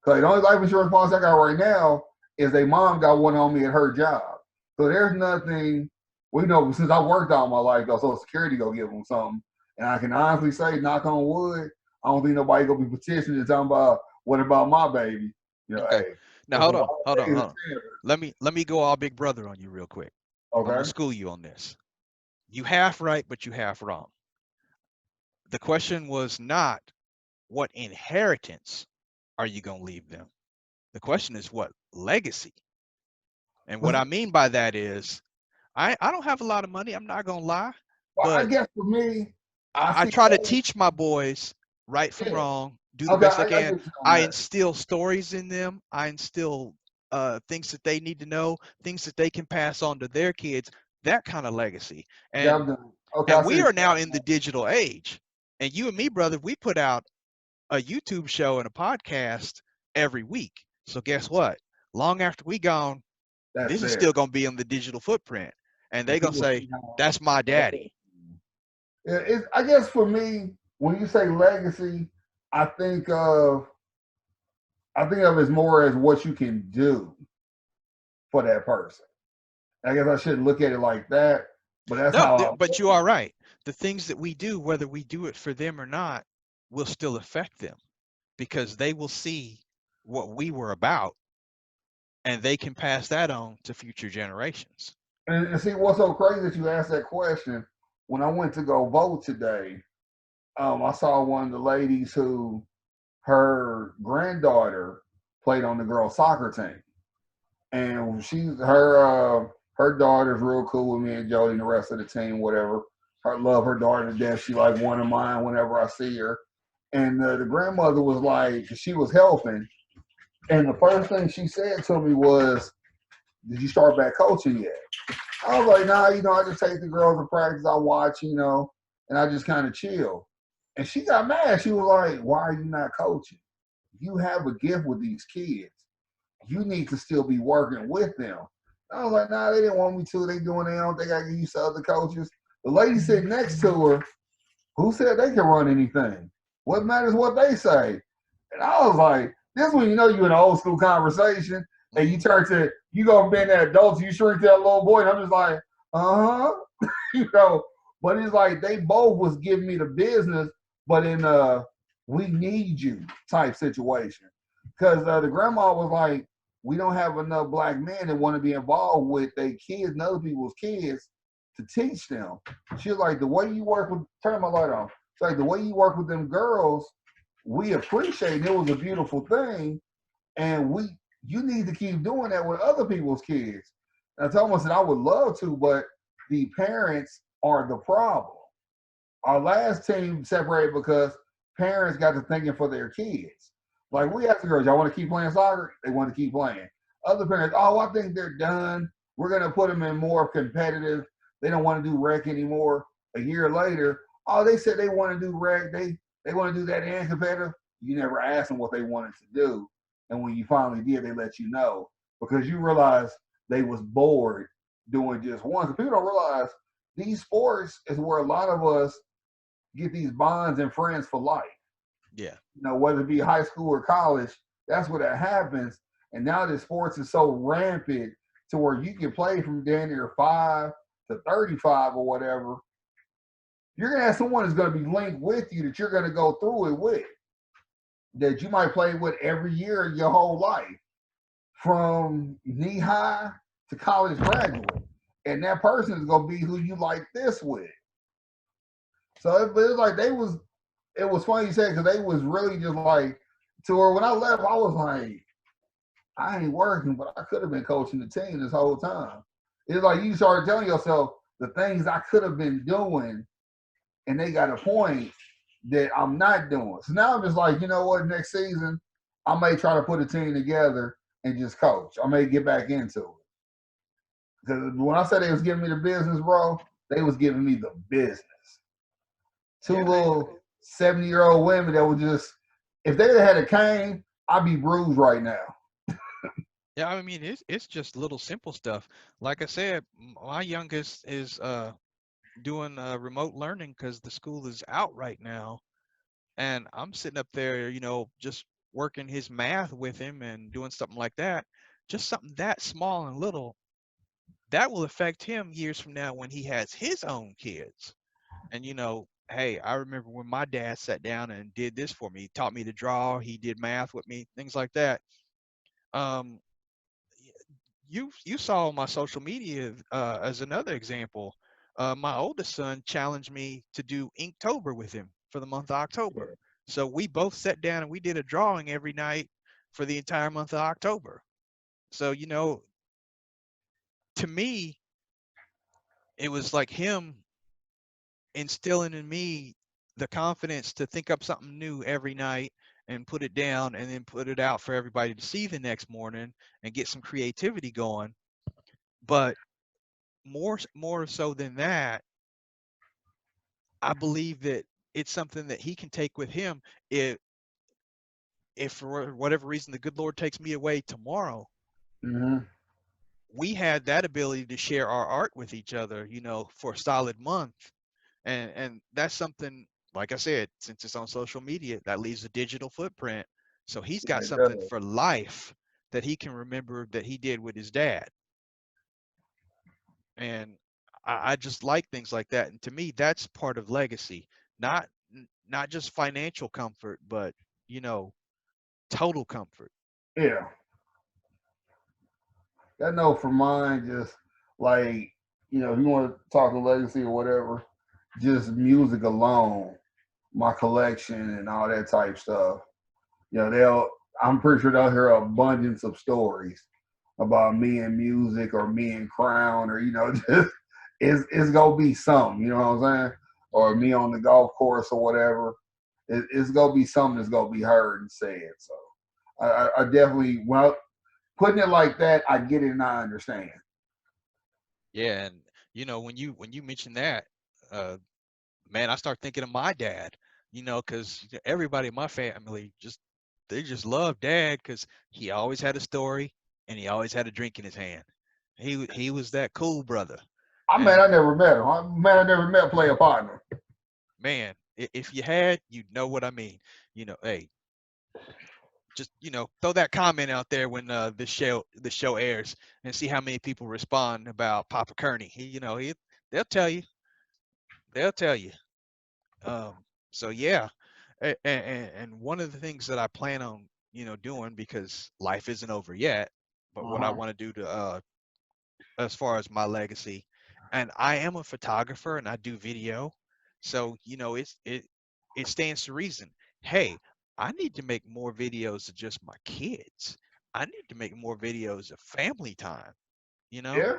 Because the only life insurance policy I got right now is a mom got one on me at her job. So there's nothing. We know since I worked all my life, though, Social Security go give them something. And I can honestly say, knock on wood, I don't think nobody gonna be petitioning and talking about what about my baby. Okay. Hey, Now because hold the on. law Hold on. is Hold on. Let me go all big brother on you real quick. I'm gonna okay. school you on this. You half right, but you half wrong. The question was not what inheritance are you gonna leave them. The question is what legacy. And what I mean by that is I don't have a lot of money. I'm not gonna lie, Well, I but guess for me, I I see. try to teach my boys right from Yeah. wrong, do the Okay, best I I can. get you on I that. instill stories in them. I instill things that they need to know, things that they can pass on to their kids. That kind of legacy. Yeah, And I'm done. Okay, I and see we what are you now got. in the digital age. And you and me, brother, we put out a YouTube show and a podcast every week. So guess what? Long after we gone, that's This is there. still going to be on the digital footprint. And And they're going to people say, see how that's my daddy. I guess for me, when you say legacy, I think of I think of it as more as what you can do for that person. I guess I shouldn't look at it like that, but that's No, how I but you are right. The things that we do, whether we do it for them or not, will still affect them because they will see what we were about and they can pass that on to future generations. and see what's so crazy that you asked that question. When I went to go vote today, I saw one of the ladies who her granddaughter played on the girls' soccer team, and her daughter's real cool with me and Jody and the rest of the team. Whatever, I love her daughter to death. She like one of mine whenever I see her. And the grandmother was like, she was helping, and the first thing she said to me was, "Did you start back coaching yet?" I was like, "Nah, I just take the girls to practice. I watch, and I just kind of chill." And she got mad. She was like, "Why are you not coaching? You have a gift with these kids. You need to still be working with them." I was like, "Nah, they didn't want me to. They doing their own. They got to get used to other coaches." The lady sitting next to her, who said they can run anything? What matters what they say? And I was like, this is when you know you in an old school conversation and you Mm-hmm. turn to, you go from being that adult, you shrink to that little boy. And I'm just like, uh huh. you know, but it's like they both was giving me the business, but in we need you type situation. Because the grandma was like, we don't have enough black men that want to be involved with their kids and other people's kids to teach them. She was like, the way you work with, turn my light on. It's like the way you work with them girls, we appreciate it. It was a beautiful thing, and you need to keep doing that with other people's kids. And I told him, I said, I would love to, but the parents are the problem. Our last team separated because parents got to thinking for their kids. Like we asked the girls, y'all want to keep playing soccer? They want to keep playing. Other parents, oh, I think they're done. We're gonna put them in more competitive. They don't want to do rec anymore. A year later, oh, they said they want to do rec. They want to do that and competitive. You never asked them what they wanted to do, and when you finally did, they let you know because you realize they was bored doing just one. So people don't realize these sports is where a lot of us get these bonds and friends for life. Yeah. Whether it be high school or college, that's where that happens. And now that sports is so rampant to where you can play from down near 5 to 35 or whatever, you're gonna have someone that's gonna be linked with you that you're gonna go through it with, that you might play with every year your whole life, from knee high to college graduate. And that person is gonna be who you like this with. So it was like it was funny you said because they was really just like to where when I left, I was like, I ain't working, but I could have been coaching the team this whole time. It's like you started telling yourself the things I could have been doing, and they got a point that I'm not doing. So now I'm just like, you know what? Next season, I may try to put a team together and just coach. I may get back into it. Because when I said they was giving me the business, bro, they was giving me the business. Two Yeah. little 70-year-old women that would just, if they had a cane, I'd be bruised right now. Yeah, I mean it's just little simple stuff. Like I said, my youngest is doing remote learning because the school is out right now, and I'm sitting up there, just working his math with him and doing something like that. Just something that small and little that will affect him years from now when he has his own kids. And hey, I remember when my dad sat down and did this for me. He taught me to draw. He did math with me, things like that. Um, you saw my social media as another example. My oldest son challenged me to do Inktober with him for the month of October. So we both sat down and we did a drawing every night for the entire month of October. So to me, it was like him instilling in me the confidence to think up something new every night and put it down and then put it out for everybody to see the next morning and get some creativity going. But more so than that, I believe that it's something that he can take with him. If for whatever reason the good Lord takes me away tomorrow, Mm-hmm. we had that ability to share our art with each other, for a solid month. And that's something, like I said, since it's on social media, that leaves a digital footprint. So he's got It does. something for life that he can remember that he did with his dad. And I just like things like that. And to me, that's part of legacy. Not just financial comfort, but you know, total comfort. Yeah, that note for mine, just like if you want to talk to legacy or whatever, just music alone, my collection and all that type stuff. They'll. I'm pretty sure they'll hear an abundance of stories about me and music or me and Crown or just it's gonna be something. You know what I'm saying? Or Hmm. me on the golf course or whatever. It's gonna be something that's gonna be heard and said. So I definitely putting it like that, I get it and I understand. Yeah, and when you mention that, uh, man, I start thinking of my dad. Because everybody in my family they just love dad because he always had a story and he always had a drink in his hand. He was that cool brother. I'm mad And I never met him. I'm mad I never met play a partner. man, if you had, you'd know what I mean. Hey, just throw that comment out there when the show airs and see how many people respond about Papa Kearney. They'll tell you. They'll tell you. So yeah, and one of the things that I plan on doing, because life isn't over yet, but what I Uh-huh. want to do to as far as my legacy, and I am a photographer and I do video, so it stands to reason. Hey, I need to make more videos of just my kids. I need to make more videos of family time. You know, Yeah,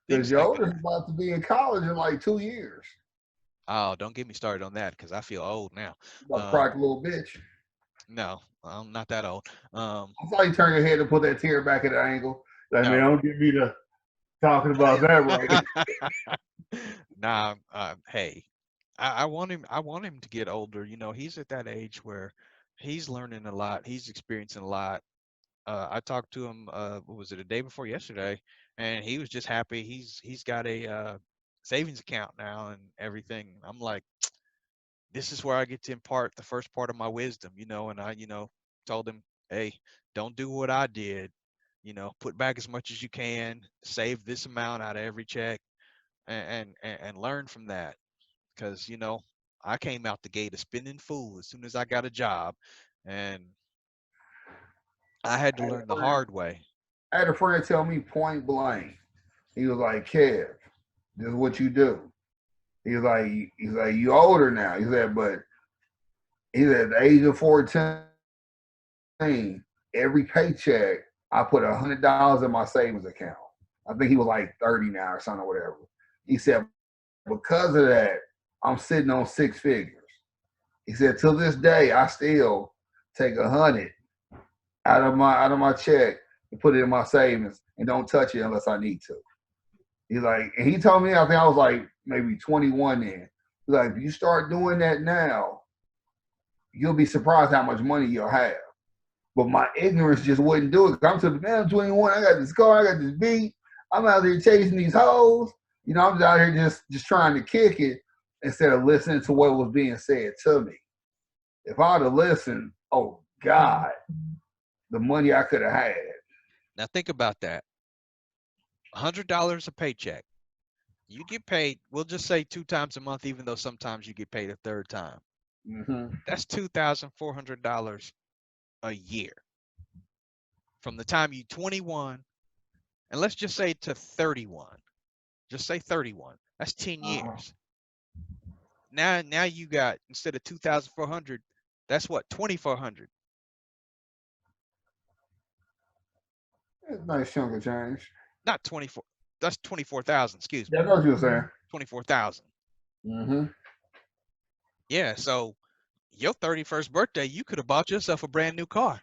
because things your like oldest that. is about to be in college in like 2 years. Oh, don't get me started on that because I feel old now. About to Um, crack a little bitch. no, I'm not that old. I saw you turn your head and put that tear back at an angle. Like, man, No. don't get me to talking about that right. Nah, hey, I want him. I want him to get older. He's at that age where he's learning a lot. He's experiencing a lot. I talked to him. What was it? A day before yesterday, and he was just happy. He's got a savings account now and everything. I'm like, this is where I get to impart the first part of my wisdom. And I, told him, hey, don't do what I did. Put back as much as you can. Save this amount out of every check and learn from that, because I came out the gate a spending fool as soon as I got a job, and I had to I had learn a the friend, hard way. I had a friend tell me point blank. He was like, Kev, this is what you do. He's like, you older now. He said, but he's at the age of 14, every paycheck, I put $100 in my savings account. I think he was like 30 now or something or whatever. He said, because of that, I'm sitting on 6 figures. He said, till this day, I still take 100 out of my check and put it in my savings and don't touch it unless I need to. He's like, and he told me, I think I was like maybe 21 then. He's like, if you start doing that now, you'll be surprised how much money you'll have. But my ignorance just wouldn't do it. I'm to the man, I'm 21. I got this car. I got this beat. I'm out there chasing these hoes. I'm just out here just trying to kick it instead of listening to what was being said to me. If I'd have listened, oh God, the money I could have had. Now think about that. $100 a paycheck. You get paid, we'll just say 2 times a month, even though sometimes you get paid a third time. Mm-hmm. That's $2,400 a year from the time you 21, and let's just say to 31. Just say 31. That's 10 Uh-huh. years. Now you got, instead of 2,400, that's what, 2,400. It's a nice chunk of change. Not 24. That's 24,000, excuse Yeah, I me. know what you were saying. 24,000. Mm-hmm. Yeah, so your 31st birthday, you could have bought yourself a brand new car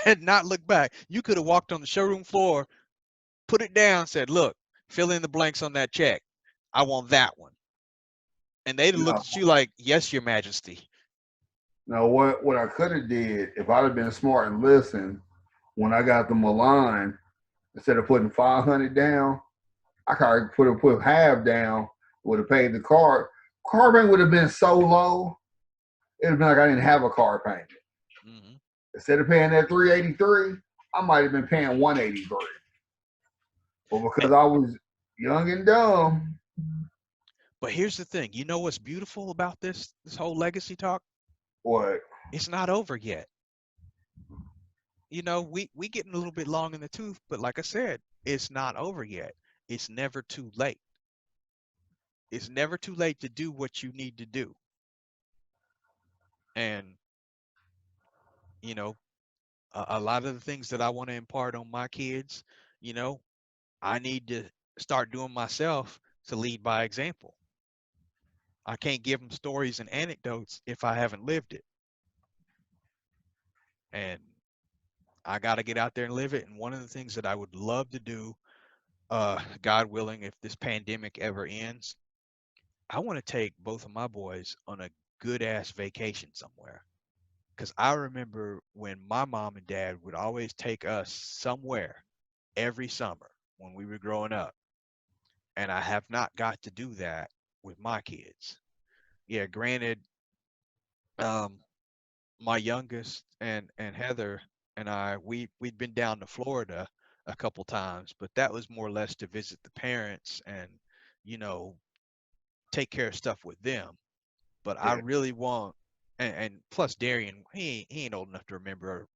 and not look back. You could have walked on the showroom floor, put it down, said, "Look, fill in the blanks on that check. I want that one." And they'd have looked No, at you like, "Yes, Your Majesty." no. What I could have did if I'd have been smart and listened, when I got the Milan, instead of putting 500 down, I could put half down. Would have paid the car. Car payment would have been so low. It'd have been like I didn't have a car payment. Hmm. Instead of paying that 383, I might have been paying 183. But because I was young and dumb, But here's the thing. You know what's beautiful about this whole legacy talk? what? It's not over yet. We getting a little bit long in the tooth, but like I said, it's not over yet. It's never too late. It's never too late to do what you need to do. And, you know, a lot of the things that I want to impart on my kids, you know, I need to start doing myself to lead by example. I can't give them stories and anecdotes if I haven't lived it. And I got to get out there and live it. And one of the things that I would love to do, God willing, if this pandemic ever ends, I want to take both of my boys on a good ass vacation somewhere. Because I remember when my mom and dad would always take us somewhere every summer when we were growing up. And I have not got to do that with my kids. Yeah, granted, um, my youngest and Heather and we'd been down to Florida a couple times, but that was more or less to visit the parents and, you know, take care of stuff with them. But I Yeah, really want, and plus Darian, he ain't old enough to remember.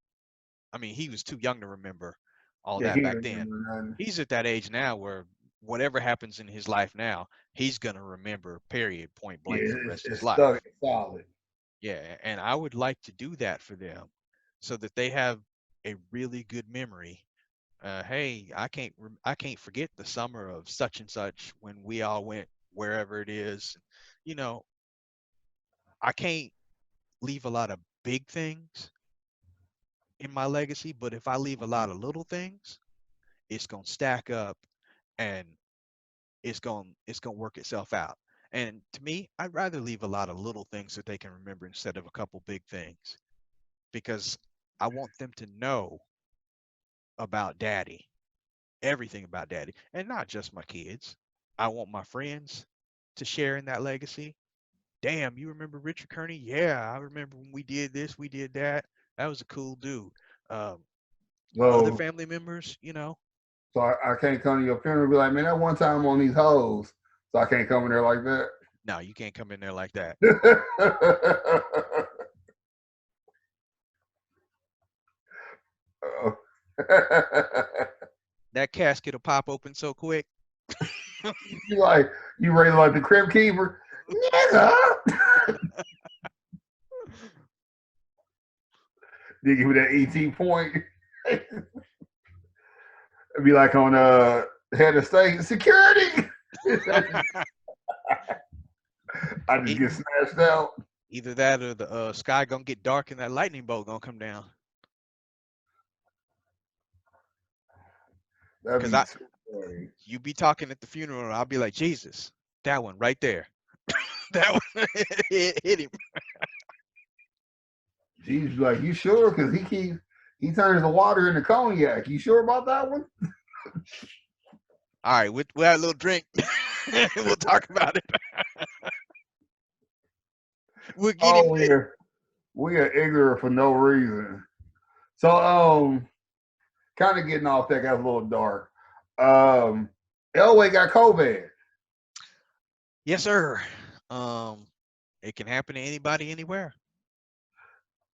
I mean, he was too young to remember all yeah, that he back didn't then. remember nothing. He's at that age now where whatever happens in his life now, he's gonna remember, period, point Yeah, blank, for the rest of his it's stuck, life. it's solid. Yeah, and I would like to do that for them so that they have a really good memory. Hey, I can't forget the summer of such and such when we all went wherever it is. You know, I can't leave a lot of big things in my legacy, but if I leave a lot of little things, it's gonna stack up and it's gonna work itself out. And to me, I'd rather leave a lot of little things that they can remember instead of a couple big things because I want them to know about daddy, everything about daddy, and not just my kids. I want my friends to share in that legacy. Damn, you remember Richard Kearney? Yeah, I remember when we did this, we did that. That was a cool dude. Um, Other So, family members, you know, so I can't come to your funeral and be like, man, that one time on these hoes. So I can't come in there like that. no, you can't come in there like that. That casket will pop open so quick. you like you ready like the crib keeper, nigga. They give me that ET point. It'd be like on head of state security. I just E- get snatched out. Either that or the sky gonna get dark and that lightning bolt gonna come down. That'd Cause be I, too funny. you be talking at the funeral, and I'll be like, Jesus, that one right there, that one hit him. She's like, you sure? Because he turns the water into cognac. You sure about that one? All right, we'll have a little drink. We'll talk about it. We'll get him Oh lit. yeah, we are ignorant for no reason. So kind of getting off that got a little dark. Um, Elway got COVID, Yes, sir. Um, it can happen to anybody, anywhere.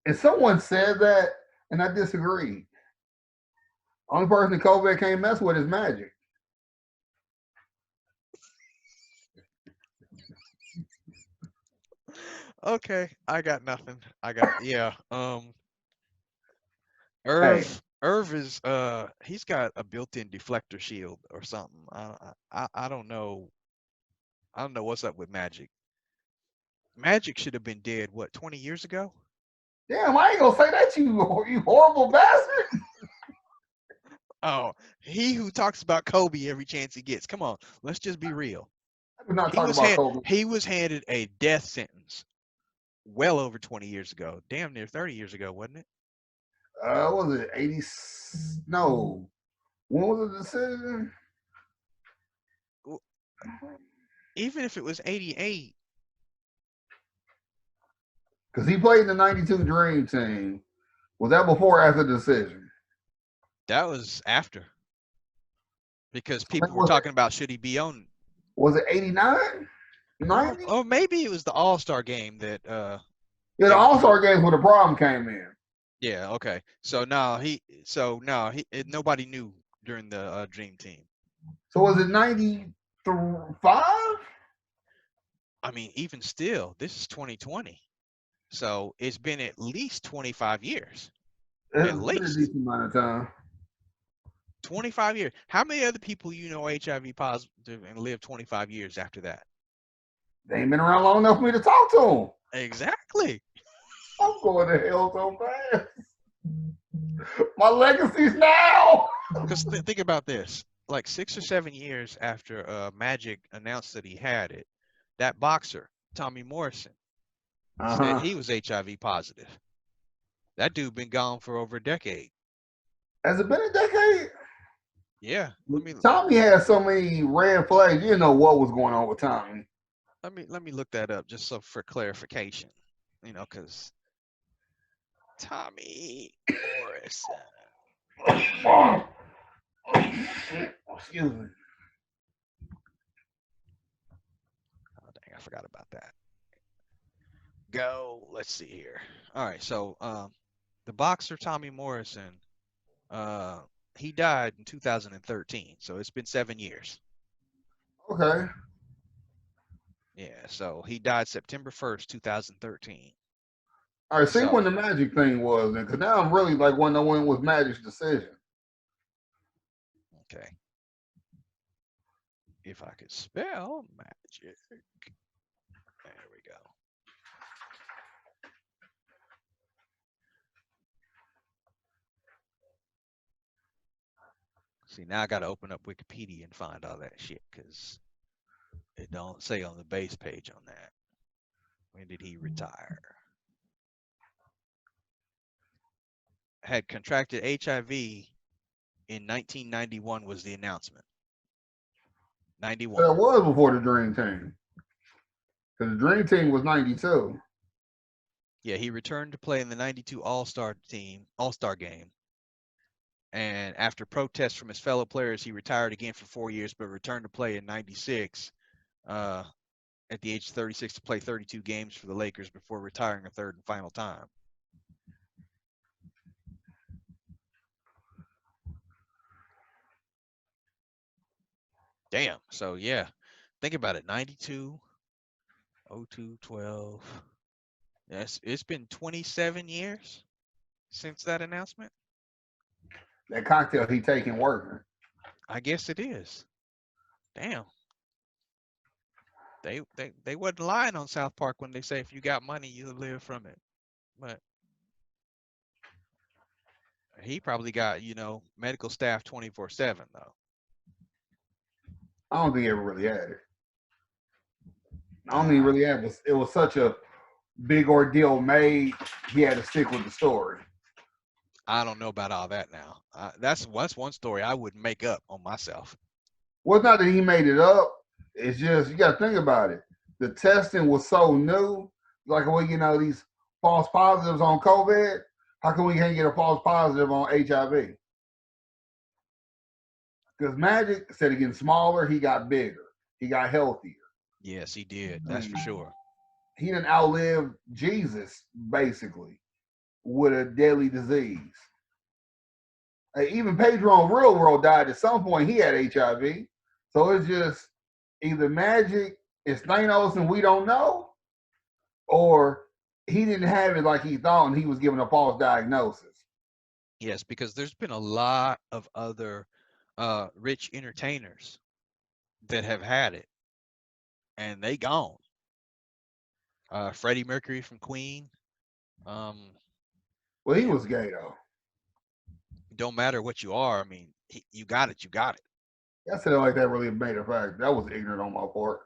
and someone said that, and I disagreed. Only person COVID can't mess with is Magic. Okay, I got nothing. Yeah. Hey, Irv is he's got a built-in deflector shield or something. I don't know. I don't know what's up with Magic. Magic should have been dead, what, 20 years ago? damn, I ain't gonna say that, you horrible bastard. Oh, he who talks about Kobe every chance he gets. Come on, let's just be real. I'm not talking about COVID. He was handed a death sentence well over 20 years ago. Damn near 30 years ago, wasn't it? Was it 80? No. When was the decision? W- Even if it was 88, Because he played in the 92 Dream Team. Was that before or after the decision? that was after because I think people were talking about should he be on. was it 89? 90? Or maybe it was the All-Star game that Yeah, the they were All trying. Star games when the problem came in. Yeah, okay. No, nobody knew during the Dream Team. So was it 95? I mean, even still, this is 2020. So it's been at least 25 years. At It's been a least decent amount of time. 25 years. How many other people you know HIV positive and live 25 years after that? They ain't been around long enough for me to talk to them. Exactly. I'm going to hell so fast. My legacy's now. Because think about this. Like 6 or 7 years after Magic announced that he had it, that boxer, Tommy Morrison, said Uh-huh. he was HIV positive. That dude been gone for over a decade. Has it been a decade? Yeah. Tommy had so many red flags. You didn't know what was going on with Tommy. Let me look that up just so for clarification. Because Tommy Morrison. Excuse me. Oh dang, I forgot about that. Go. Let's see here. All right, so the boxer Tommy Morrison, uh, he died in 2013, so it's been 7 years. Okay. Yeah, so he died September 1st, 2013. All right, see when So the Magic thing was then, because now I'm really like when I went with Magic's decision. okay, if I could spell magic, there we go. See, now I got to open up Wikipedia and find all that shit because it don't say on the base page on that. When did he retire? Had contracted HIV in 1991 was the announcement. 91. That was before the Dream Team. Because the Dream Team was 92. Yeah, he returned to play in the 92 All-Star game. And after protests from his fellow players, he retired again for 4 years, but returned to play in 96 at the age of 36 to play 32 games for the Lakers before retiring a third and final time. Damn. So, yeah, think about it. 92, 02, 12. Yes, it's been 27 years since that announcement. That cocktail he taking working. I guess it is. Damn. They wasn't lying on South Park when they say if you got money, you live from it. But he probably got, medical staff 24/7 though. I don't think he ever really had it. I don't think he Uh, really had it. It was such a big ordeal made, he had to stick with the story. I don't know about all that now. That's one story I wouldn't make up on myself. Well, it's not that he made it up. It's just, you got to think about it. The testing was so new. Like, well, these false positives on COVID. How come we can't get a false positive on HIV? Because Magic, instead of getting smaller, he got bigger. He got healthier. Yes, he did. I That's for mean, sure. he didn't outlive Jesus, basically, with a deadly disease. Even Pedro in Real World died at some point. He had HIV. So it's just either Magic is Thanos and we don't know, or he didn't have it like he thought and he was given a false diagnosis. Yes, because there's been a lot of other rich entertainers that have had it and they gone. Freddie Mercury from Queen. Um, Well, he yeah, was gay though. don't matter what you are. I mean, you got it. You got it. I said it like that really made a fact. That was ignorant on my part.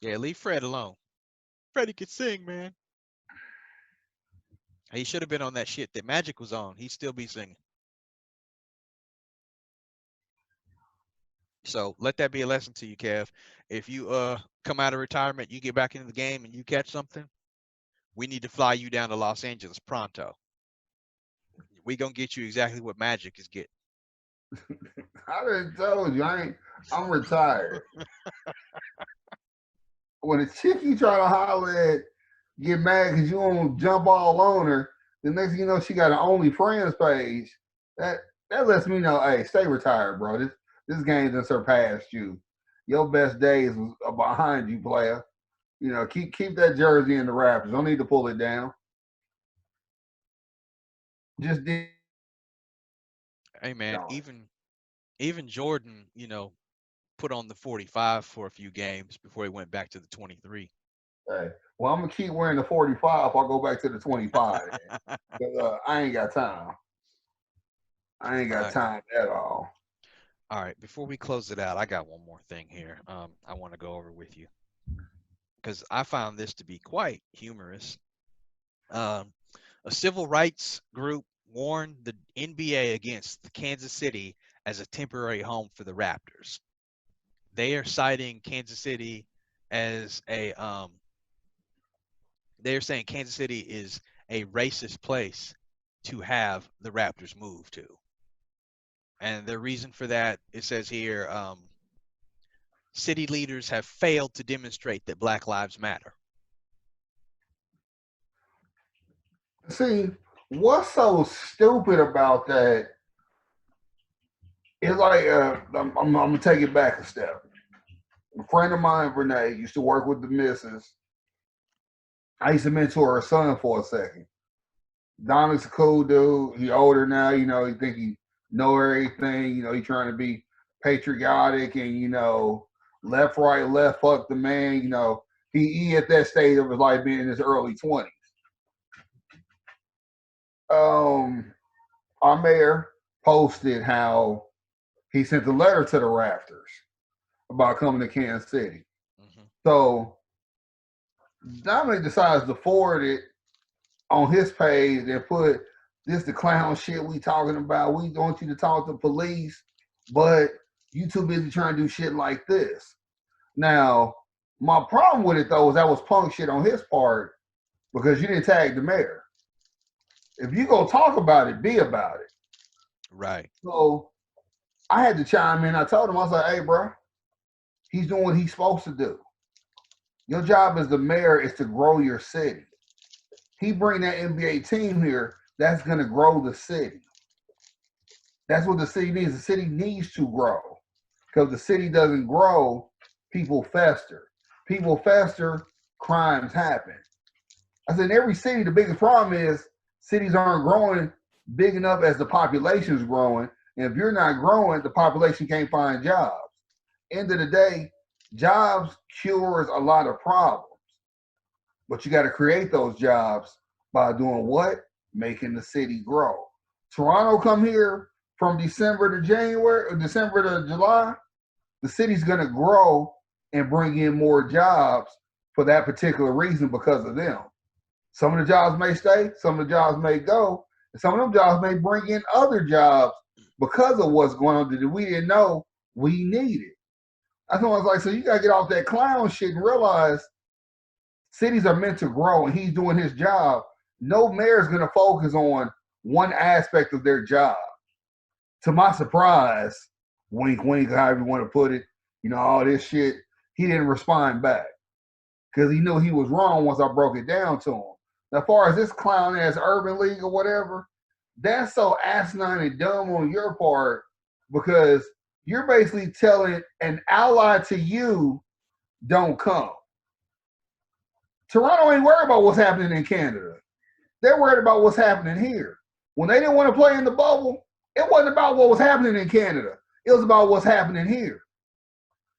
Yeah, leave Fred alone. Freddie could sing, man. He should have been on that shit that Magic was on. He'd still be singing. So let that be a lesson to you, Kev. If you come out of retirement, you get back into the game and you catch something, we need to fly you down to Los Angeles pronto. We gonna get you exactly what Magic is getting. I done told you, I'm retired. When a chickie try to holler at, get mad because you won't jump all on her, the next thing you know, she got an OnlyFriends page. That that lets me know, hey, stay retired, bro. This game done surpassed you. Your best days are behind you, player. Keep that jersey in the Raptors. Don't need to pull it down. Just did Hey man, on even Jordan, put on the 45 for a few games before he went back to the 23. it. Hey, well, I'm gonna keep wearing the 45. I'll go back to the 25. I ain't got time. I ain't All got right. time at all. All right, before we close it out, I got one more thing here. I want to go over with you because I found this to be quite humorous. Um, a civil rights group warned the NBA against Kansas City as a temporary home for the Raptors. They are citing Kansas City as they're saying Kansas City is a racist place to have the Raptors move to. And the reason for that, it says here, city leaders have failed to demonstrate that Black Lives Matter. See, what's so stupid about that is like, I'm gonna take it back a step. A friend of mine, Renee, used to work with the missus. I used to mentor her son for a second. Dominic's a cool dude. He older now, he think he know everything. He trying to be patriotic and left, right, left, fuck the man. He at that stage of his life being in his early 20s. Our mayor posted how he sent a letter to the Rafters about coming to Kansas City. Mm-hmm. So Dominic decides to forward it on his page and put this the clown shit we talking about. We want you to talk to police, but you too busy trying to do shit like this. Now, my problem with it though is that was punk shit on his part because you didn't tag the mayor. If you go talk about it, be about it. Right. So I had to chime in. I told him, I was like, hey, bro, he's doing what he's supposed to do. Your job as the mayor is to grow your city. He bring that NBA team here, that's going to grow the city. That's what the city needs. The city needs to grow. Because the city doesn't grow, people fester. People fester, crimes happen. I said, in every city, the biggest problem is cities aren't growing big enough as the population is growing. And if you're not growing, the population can't find jobs. End of the day, jobs cures a lot of problems. But you got to create those jobs by doing what? Making the city grow. Toronto come here from December to January or December to July, the city's going to grow and bring in more jobs for that particular reason because of them. Some of the jobs may stay, some of the jobs may go, and some of them jobs may bring in other jobs because of what's going on that we didn't know we needed. That's why I was like, so you got to get off that clown shit and realize cities are meant to grow and he's doing his job. No mayor is going to focus on one aspect of their job. To my surprise, wink, wink, however you want to put it, all this shit, he didn't respond back because he knew he was wrong once I broke it down to him. Now, as far as this clown ass Urban League or whatever, that's so asinine and dumb on your part because you're basically telling an ally to you, don't come. Toronto ain't worried about what's happening in Canada. They're worried about what's happening here. When they didn't want to play in the bubble, it wasn't about what was happening in Canada. It was about what's happening here.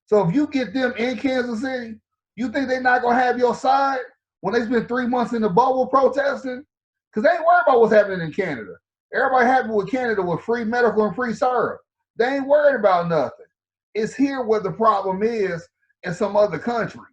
So if you get them in Kansas City, you think they're not going to have your side when they spend 3 months in the bubble protesting? Because they ain't worried about what's happening in Canada. Everybody happy with Canada with free medical and free syrup. They ain't worried about nothing. It's here where the problem is in some other countries.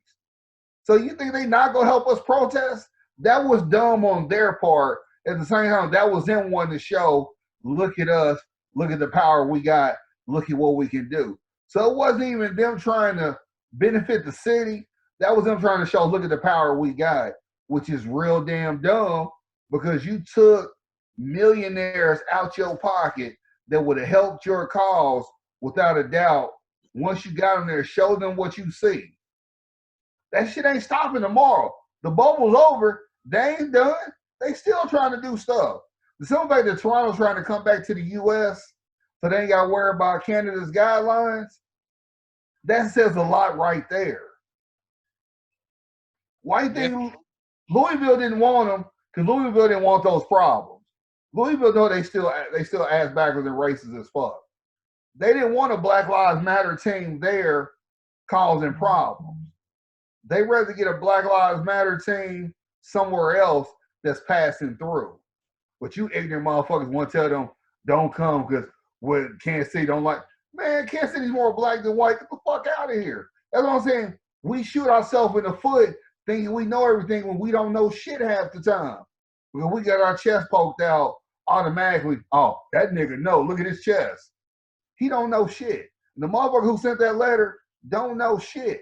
So you think they not going to help us protest? That was dumb on their part, At the same time, that was them wanting to show, look at us, look at the power we got, look at what we can do. So it wasn't even them trying to benefit the city. That was them trying to show, look at the power we got, which is real damn dumb because you took millionaires out your pocket that would have helped your cause without a doubt. Once you got them there, show them what you see. That shit ain't stopping tomorrow. The bubble's over. They ain't done. They still trying to do stuff. The simple fact that Toronto's trying to come back to the U.S. so they ain't got to worry about Canada's guidelines, that says a lot right there. Why do you think Louisville didn't want them? Because Louisville didn't want those problems. Louisville, though, they still ass backwards and racist as fuck. They didn't want a Black Lives Matter team there causing problems. They rather get a Black Lives Matter team somewhere else that's passing through. But you ignorant motherfuckers want to tell them don't come because what Kansas City don't like. Man, Kansas City's more black than white. Get the fuck out of here. That's what I'm saying. We shoot ourselves in the foot thinking we know everything when we don't know shit half the time. Because we got our chest poked out automatically. Oh, that nigga know. Look at his chest. He don't know shit. The motherfucker who sent that letter don't know shit.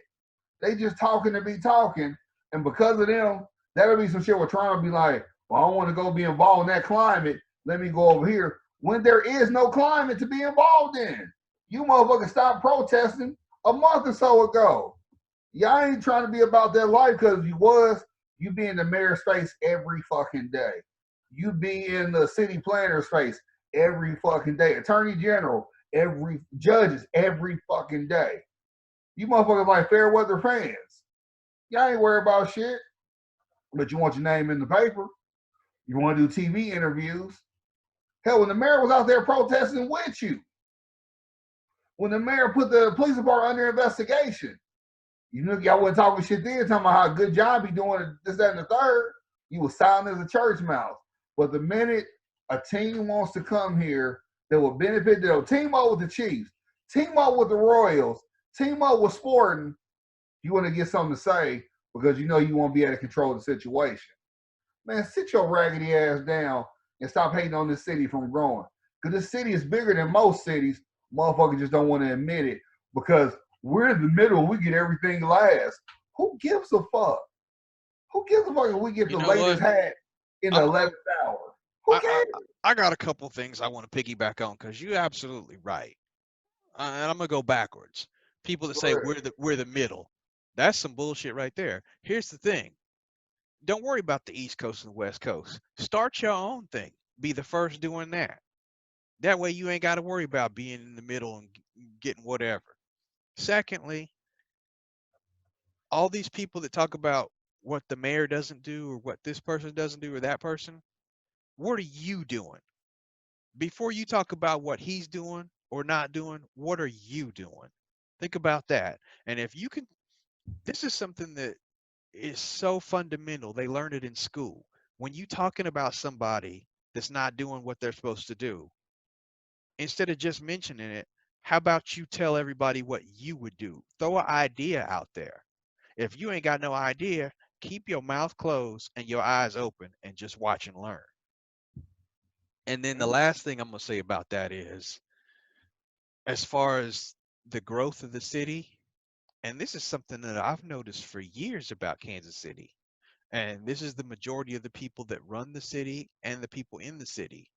They just talking to be talking. And because of them, that'll be some shit we're trying to be like, well, I don't want to go be involved in that climate. Let me go over here. When there is no climate to be involved in. You motherfuckers stopped protesting a month or so ago. Y'all ain't trying to be about that life because if you was, you be in the mayor's face every fucking day. You be in the city planner's face every fucking day. Attorney General, every judges every fucking day. You motherfuckers like fair weather fans. Y'all ain't worried about shit. But you want your name in the paper. You want to do TV interviews. Hell, when the mayor was out there protesting with you, when the mayor put the police department under investigation, you know y'all wasn't talking shit then, talking about how good job he doing this, that, and the third. You was silent as a church mouse. But the minute a team wants to come here that will benefit, they'll team up with the Chiefs, team up with the Royals, team up with Sporting, you want to get something to say because you know you won't be able to control the situation. Man, sit your raggedy ass down and stop hating on this city from growing. Because this city is bigger than most cities. Motherfuckers just don't want to admit it because we're in the middle and we get everything last. Who gives a fuck? Who gives a fuck if we get the latest hat in the 11th hour? Who cares? I got a couple things I want to piggyback on because you're absolutely right. And I'm gonna go backwards. People that say we're the middle, that's some bullshit right there. Here's the thing: don't worry about the East Coast and the West Coast. Start your own thing. Be the first doing that. That way you ain't got to worry about being in the middle and getting whatever. Secondly, all these people that talk about what the mayor doesn't do or what this person doesn't do or that person, what are you doing? Before you talk about what he's doing or not doing, what are you doing? Think about that. And if you can, this is something that is so fundamental. They learn it in school. When you talking about somebody that's not doing what they're supposed to do, instead of just mentioning it, how about you tell everybody what you would do? Throw an idea out there. If you ain't got no idea, keep your mouth closed and your eyes open and just watch and learn. And then the last thing I'm going to say about that is, as far as the growth of the city, and this is something that I've noticed for years about Kansas City, and this is the majority of the people that run the city and the people in the city.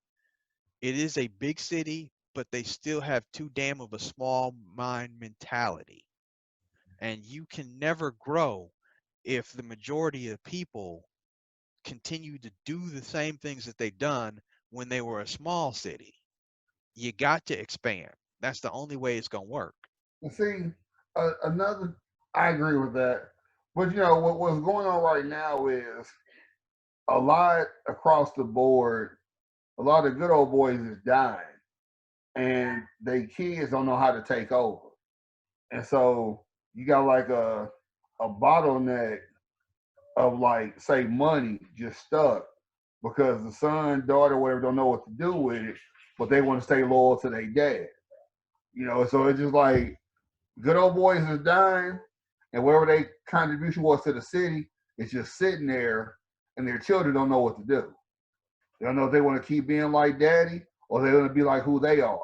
It is a big city, but they still have too damn of a small mind mentality. And you can never grow if the majority of people continue to do the same things that they've done when they were a small city. You got to expand. That's the only way it's going to work. See, another, I agree with that. But you know, what's going on right now is a lot across the board, a lot of good old boys is dying, and they kids don't know how to take over. And so you got like a bottleneck of like say money just stuck because the son, daughter, whatever don't know what to do with it, but they want to stay loyal to their dad. You know, so it's just like good old boys is dying, and whatever their contribution was to the city is just sitting there, and their children don't know what to do. They don't know if they want to keep being like daddy or they want to be like who they are.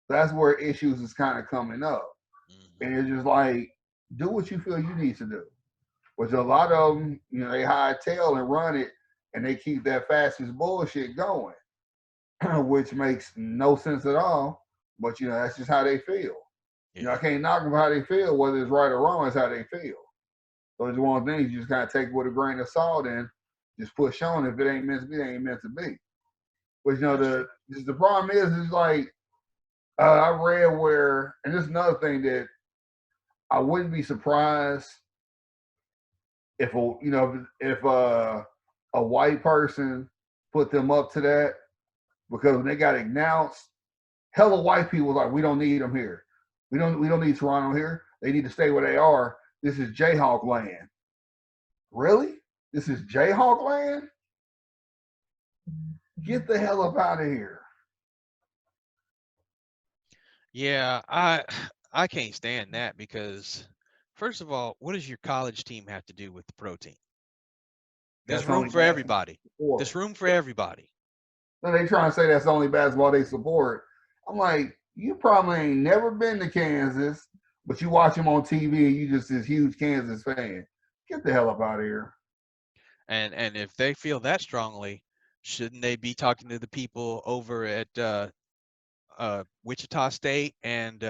That's where issues is kind of coming up. Hmm. And it's just like, do what you feel you need to do. Which a lot of them, they hightail and run it and they keep that fastest bullshit going, which makes no sense at all. But, that's just how they feel. I Yeah, can't knock them how they feel, whether it's right or wrong, it's how they feel. So it's one of the things you just kind of take with a grain of salt and just push on. If it ain't meant to be, it ain't meant to be. But that's the true. the problem is like I read where, and this is another thing that I wouldn't be surprised if a white person put them up to that because when they got announced, hella white people was like, we don't need them here. We don't need Toronto here. They need to stay where they are. This is Jayhawk land. Really? This is Jayhawk land? Get the hell up out of here. Yeah, I can't stand that because first of all, what does your college team have to do with the pro team? There's That's room only for basketball everybody. support. There's room for everybody. Then they trying to say that's the only basketball they support. I'm like, you probably ain't never been to Kansas, but you watch them on TV and you just this huge Kansas fan. Get the hell up out of here. And if they feel that strongly, shouldn't they be talking to the people over at Wichita State and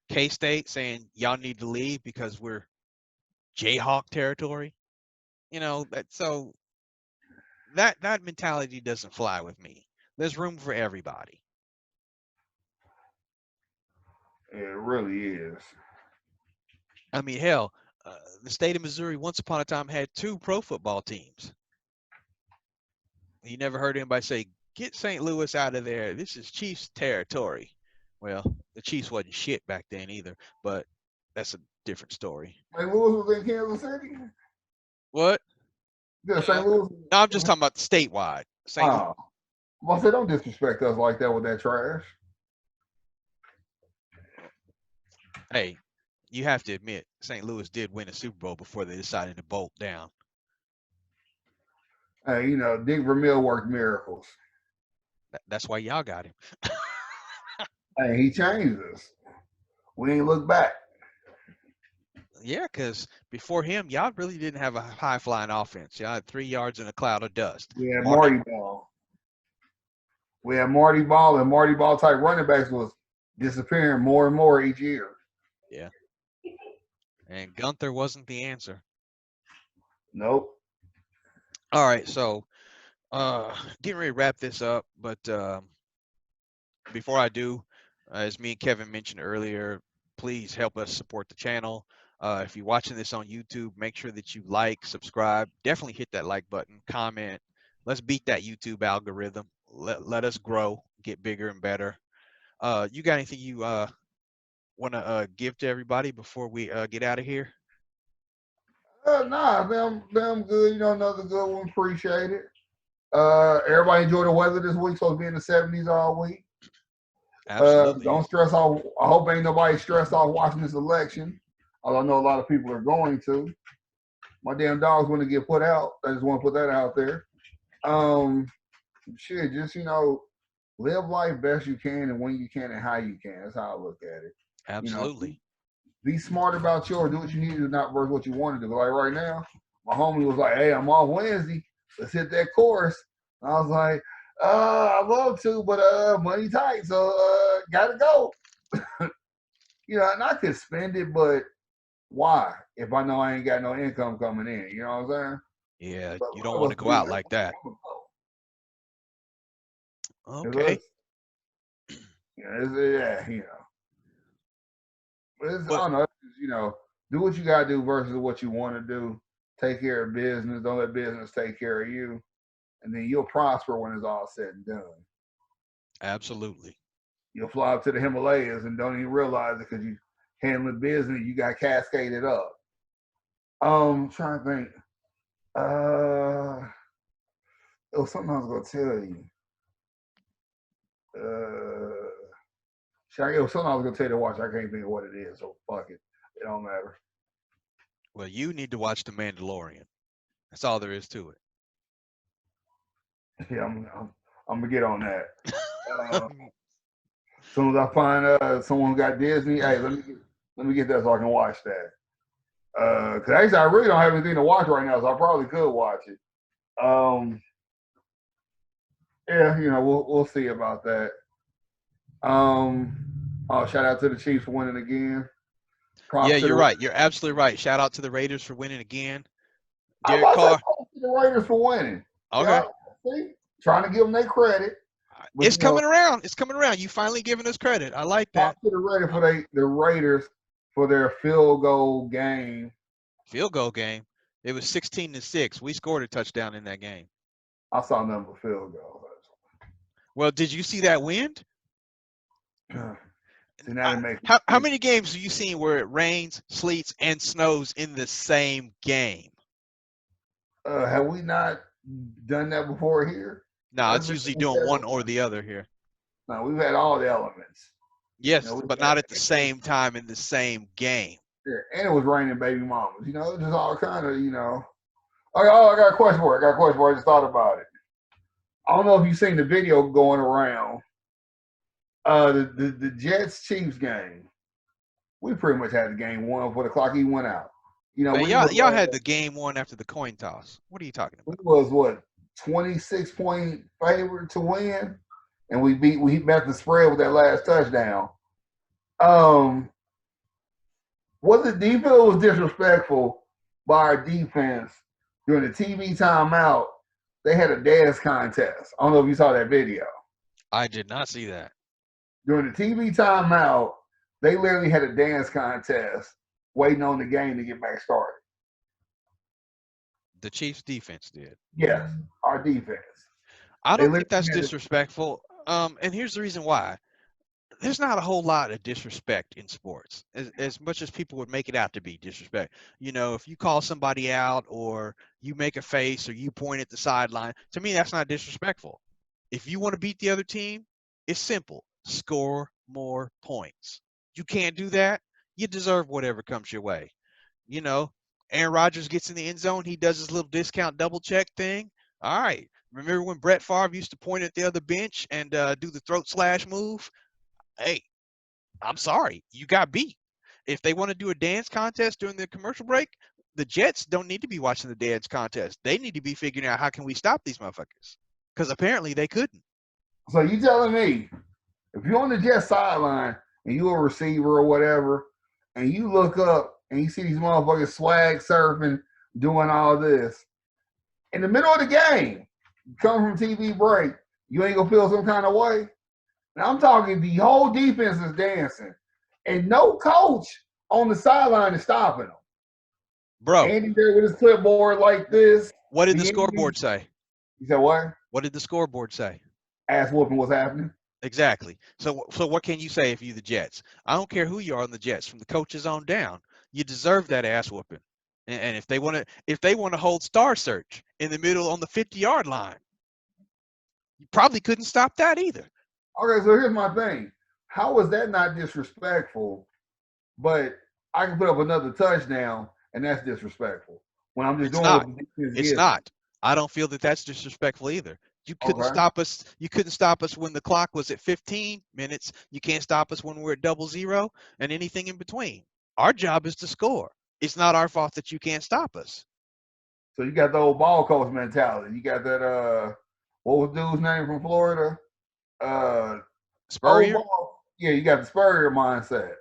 K State saying y'all need to leave because we're Jayhawk territory? So that mentality doesn't fly with me. There's room for everybody. It really is. I mean, hell, the state of Missouri once upon a time had two pro football teams. You never heard anybody say, "Get St. Louis out of there. This is Chiefs territory." Well, the Chiefs wasn't shit back then either, but that's a different story. St. Louis was in Kansas City. What? Yeah, St. Uh, Louis. no, I'm just talking about statewide. St. Oh, I said, don't disrespect us like that with that trash. Hey, you have to admit, St. Louis did win a Super Bowl before they decided to bolt down. Hey, Dick Vermeil worked miracles. That's why y'all got him. Hey, he changed us. We ain't look back. Yeah, because before him, y'all really didn't have a high flying offense. Y'all had 3 yards in a cloud of dust. We had Marty, Marty Ball. We had Marty Ball, and Marty Ball type running backs was disappearing more and more each year. yeah, and Gunther wasn't the answer. Nope. All right, so getting ready to wrap this up, but before I do, as me and Kevin mentioned earlier, please help us support the channel. If you're watching this on YouTube, make sure that you like, subscribe, definitely hit that like button, comment. Let's beat that YouTube algorithm. Let us grow, get bigger and better. You got anything you want to give to everybody before we get out of here? Nah, them good. Another good one. Appreciate it. Everybody enjoy the weather this week. Supposed to be in the 70s all week. Absolutely. Don't stress off. I hope ain't nobody stressed off watching this election. Although I know a lot of people are going to. My damn dog's want to get put out. I just want to put that out there. Um, shit, just live life best you can and when you can and how you can. That's how I look at it. You know, Absolutely. be smart about yours. Do what you need to do, not versus what you want to do. Like right now, my homie was like, "Hey, I'm off Wednesday. Let's hit that course." And I was like, "I love to, but money tight, so gotta go." And I could spend it, but why? If I know I ain't got no income coming in, you know what I'm saying? Yeah, But you a don't lot want of to us go do. out like that. Okay. It's, yeah, I Well, don't know. Do what you gotta do versus what you want to do. Take care of business. Don't let business take care of you, and then you'll prosper when it's all said and done. absolutely. You'll fly up to the Himalayas and don't even realize it because you handling business. You got cascaded up. Trying to think. It was something I was gonna tell you. Uh, it was something I was gonna tell you to watch. I can't think of what it is. So fuck it. It don't matter. Well, you need to watch The Mandalorian. That's all there is to it. Yeah, I'm gonna get on that. As soon as I find someone got Disney, hey, let me get that so I can watch that. Cause actually I really don't have anything to watch right now, so I probably could watch it. Um, yeah, we'll see about that. Um, oh, shout out to the Chiefs for winning again. Yeah, Props to you're the. right. You're absolutely right. Shout out to the Raiders for winning again. I was Derek about to say Carr. props to the Raiders for winning. Okay. Yeah, see, trying to give them their credit, but It's coming around. It's coming around. You finally giving us credit. I like that. props to the Raiders for the Raiders for their field goal game. Field goal game. It was 16-6. We scored a touchdown in that game. I saw nothing but field goals. Well, did you see that wind? See, now it makes me How sick. many games have you seen where it rains, sleets, and snows in the same game? Have we not done that before here? No, That's it's been usually doing one or the other here. no, we've had all the elements. Yes, We've but had, not at the same time in the same game. yeah, and it was raining baby mamas. It's just all kind of. Oh, I got a question for it. I just thought about it. I don't know if you've seen the video going around. The Jets Chiefs game. We pretty much had the game won before the clock even went out. Man, We y'all was had the game won after the coin toss. What are you talking we about? was what 26-point favorite to win, and we met the spread with that last touchdown. Um, was it defense was disrespectful by our defense during the TV timeout? They had a dance contest. I don't know if you saw that video. I did not see that. During the TV timeout, they literally had a dance contest waiting on the game to get back started. The Chiefs defense did. Yes, our defense. I They don't think literally that's had it. disrespectful. And here's the reason why. There's not a whole lot of disrespect in sports, as much as people would make it out to be disrespect. If you call somebody out or you make a face or you point at the sideline, to me, that's not disrespectful. If you want to beat the other team, it's simple. Score more points. You can't do that, you deserve whatever comes your way. You know, Aaron Rodgers gets in the end zone, he does his little discount double check thing. All right. Remember when Brett Favre used to point at the other bench and do the throat slash move? Hey, I'm sorry, you got beat. If they want to do a dance contest during the commercial break, the Jets don't need to be watching the dance contest. They need to be figuring out how can we stop these motherfuckers, because apparently they couldn't. So you telling me if you're on the Jets sideline and you're a receiver or whatever, and you look up and you see these motherfuckers swag surfing, doing all this in the middle of the game, come from TV break, you ain't gonna feel some kind of way? Now I'm talking the whole defense is dancing, and no coach on the sideline is stopping them. Bro, Andy there with his clipboard like this. what did the The Andy, scoreboard say? he said, "What? What did the scoreboard say? Ass whooping what's happening?" Exactly. So what can you say if you the Jets? I don't care who you are on the Jets, from the coaches on down. You deserve that ass whooping. And if they want to hold Star Search in the middle on the 50-yard line, you probably couldn't stop that either. Okay, so here's my thing. How was that not disrespectful? But I can put up another touchdown, and that's disrespectful when I'm just It's doing what not. the defense It's gives me. not. I don't feel that that's disrespectful either. You couldn't Okay, stop us. You couldn't stop us when the clock was at 15 minutes. You can't stop us when we're at 00 and anything in between. Our job is to score. It's not our fault that you can't stop us. so you got the old ball coach mentality. You got that what was dude's name from Florida? Uh, old Spurrier? ball. Yeah, you got the Spurrier mindset.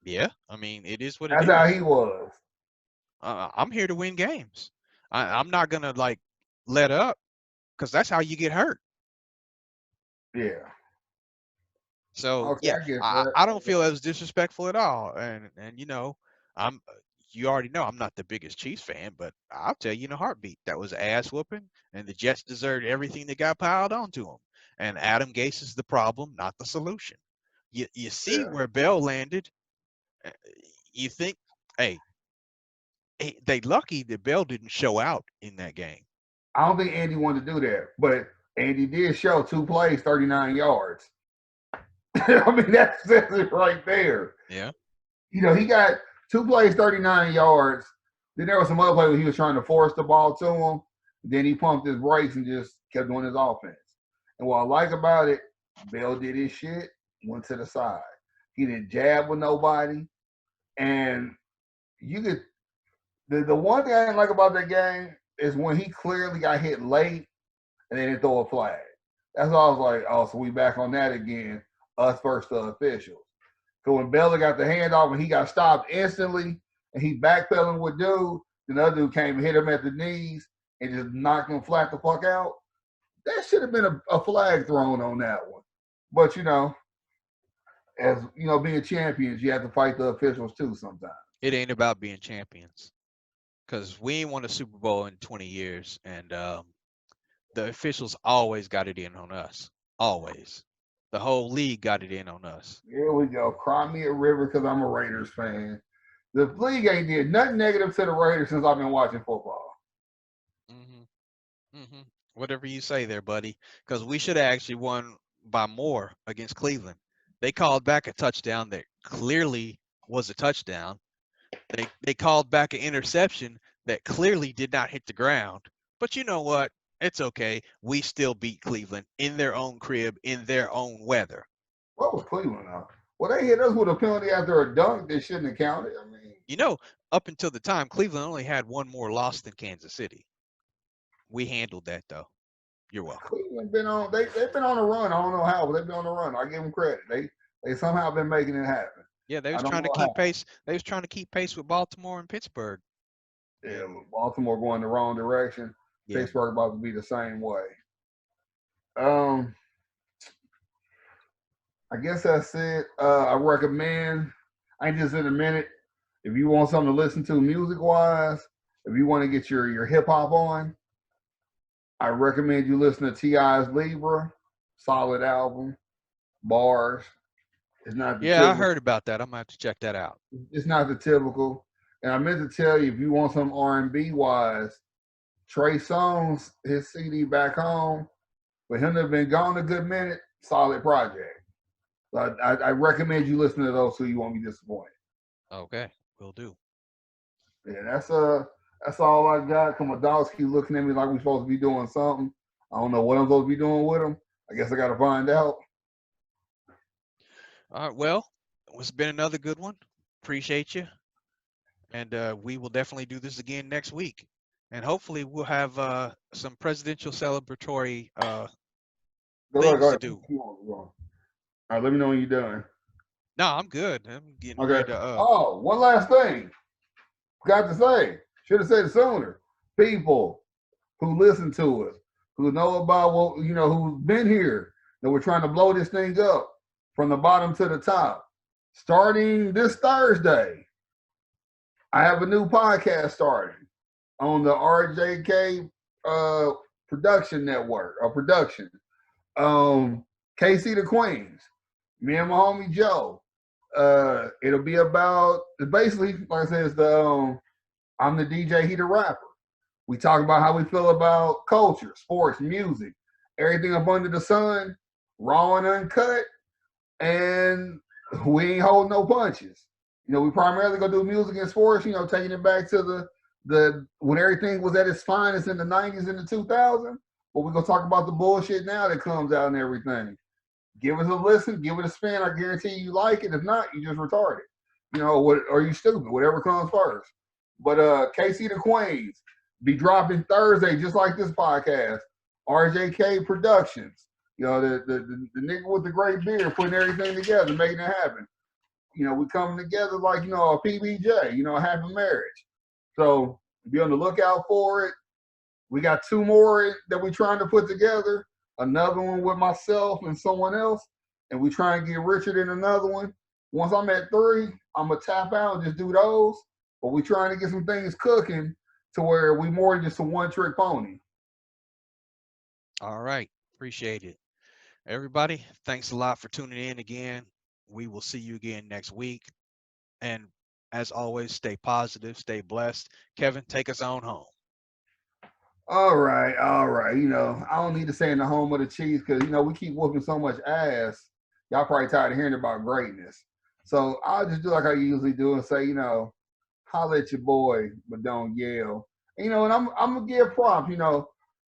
Yeah. I mean, it is what it That's how is. he was. I'm here to win games. I'm not gonna let up, because that's how you get hurt. Yeah. So Okay, yeah, I get I, that. I don't feel that was disrespectful at all. And I'm you already know I'm not the biggest Chiefs fan, but I'll tell you in a heartbeat that was ass whooping, and the Jets deserved everything that got piled onto them. And Adam Gase is the problem, not the solution. You see Yeah. where Bell landed. uh, You think, hey, they lucky that Bell didn't show out in that game. I don't think Andy wanted to do that, but Andy did show 2 plays, 39 yards. I mean, that says it right there. Yeah. He got 2 plays, 39 yards. Then there was some other play where he was trying to force the ball to him. Then he pumped his brakes and just kept doing his offense. And what I like about it, Bell did his shit, went to the side. He didn't jab with nobody. And you could the one thing I didn't like about that game is when he clearly got hit late and they didn't throw a flag. That's why I was like, oh, so we back on that again, us versus the officials. So when Bella got the handoff and he got stopped instantly and he backpedaling with dude, then the other dude came and hit him at the knees and just knocked him flat the fuck out. That should have been a flag thrown on that one. But as being champions, you have to fight the officials too sometimes. It ain't about being champions because we ain't won a Super Bowl in 20 years, and the officials always got it in on us. Always. The whole league got it in on us. Here we go. Cry me a river because I'm a Raiders fan. The league ain't did nothing negative to the Raiders since I've been watching football. Whatever you say there, buddy, because we should have actually won by more against Cleveland. They called back a touchdown that clearly was a touchdown. They called back an interception that clearly did not hit the ground. But you know what? It's okay. We still beat Cleveland in their own crib, in their own weather. What was Cleveland now? Well, they hit us with a penalty after a dunk that shouldn't have counted. I mean, You know, up until the time, Cleveland only had one more loss than Kansas City. We handled that, though. You're welcome. Cleveland been on. They've been on a run. I don't know how, but they've been on a run. I give them credit. They somehow been making it happen. Yeah, they I was don't trying to know keep how. pace. They was trying to keep pace with Baltimore and Pittsburgh. Yeah, And Baltimore going the wrong direction. yeah, Pittsburgh about to be the same way. Um, I guess that's it. I recommend. I ain't just in a minute. If you want something to listen to music wise, if you want to get your hip hop on, I recommend you listen to T.I.'s Libra. Solid album. Bars. It's not the yeah, I typical. heard about that. I'm gonna have to check that out. It's not the typical. And I meant to tell you, if you want some R&B wise, Trey Songz, his CD Back Home, for him to have been gone a good minute, solid project. So I recommend you listen to those so you won't be disappointed. Okay, will do. Yeah, that's all I got. Cause my dogs keep looking at me like we're supposed to be doing something. I don't know what I'm supposed to be doing with them. I guess I got to find out. All right. Well, it's been another good one. Appreciate you, and we will definitely do this again next week. And hopefully, we'll have some presidential celebratory Go ahead, go things to ahead. do. Keep on, go on. All right, let me know when you're done. No, I'm good. I'm getting ready Okay. to. Oh, one last thing. Forgot to say. Should have said it sooner. People who listen to us, who know about who's been here, that we're trying to blow this thing up from the bottom to the top. Starting this Thursday, I have a new podcast starting on the RJK production network or production. KC the Queens, me and my homie Joe. It'll be about basically, like I said, it's I'm the DJ, he the rapper. We talk about how we feel about culture, sports, music, everything up under the sun, raw and uncut, and we ain't holding no punches. We primarily go do music and sports, taking it back to the when everything was at its finest in the 90s and the 2000s. But we're gonna talk about the bullshit now that comes out and everything. Give us a listen, give it a spin. I guarantee you like it. If not, you just retarded. Or you stupid, whatever comes first. But KC the Queens be dropping Thursday, just like this podcast. RJK Productions. The nigga with the great beard putting everything together, making it happen. We coming together like, a PBJ, a happy marriage. So be on the lookout for it. We got two more that we're trying to put together. Another one with myself and someone else. And we try and get Richard in another one. Once I'm at 3, I'm going to tap out and just do those. But we trying to get some things cooking to where we more than just a one-trick pony. All right. Appreciate it. Everybody, thanks a lot for tuning in again. We will see you again next week. And as always, stay positive, stay blessed. Kevin, take us on home. All right, all right. I don't need to say in the home of the Chiefs because, we keep whooping so much ass. Y'all probably tired of hearing about greatness. So I'll just do like I usually do and say, holla at your boy, but don't yell. And I'm gonna give props.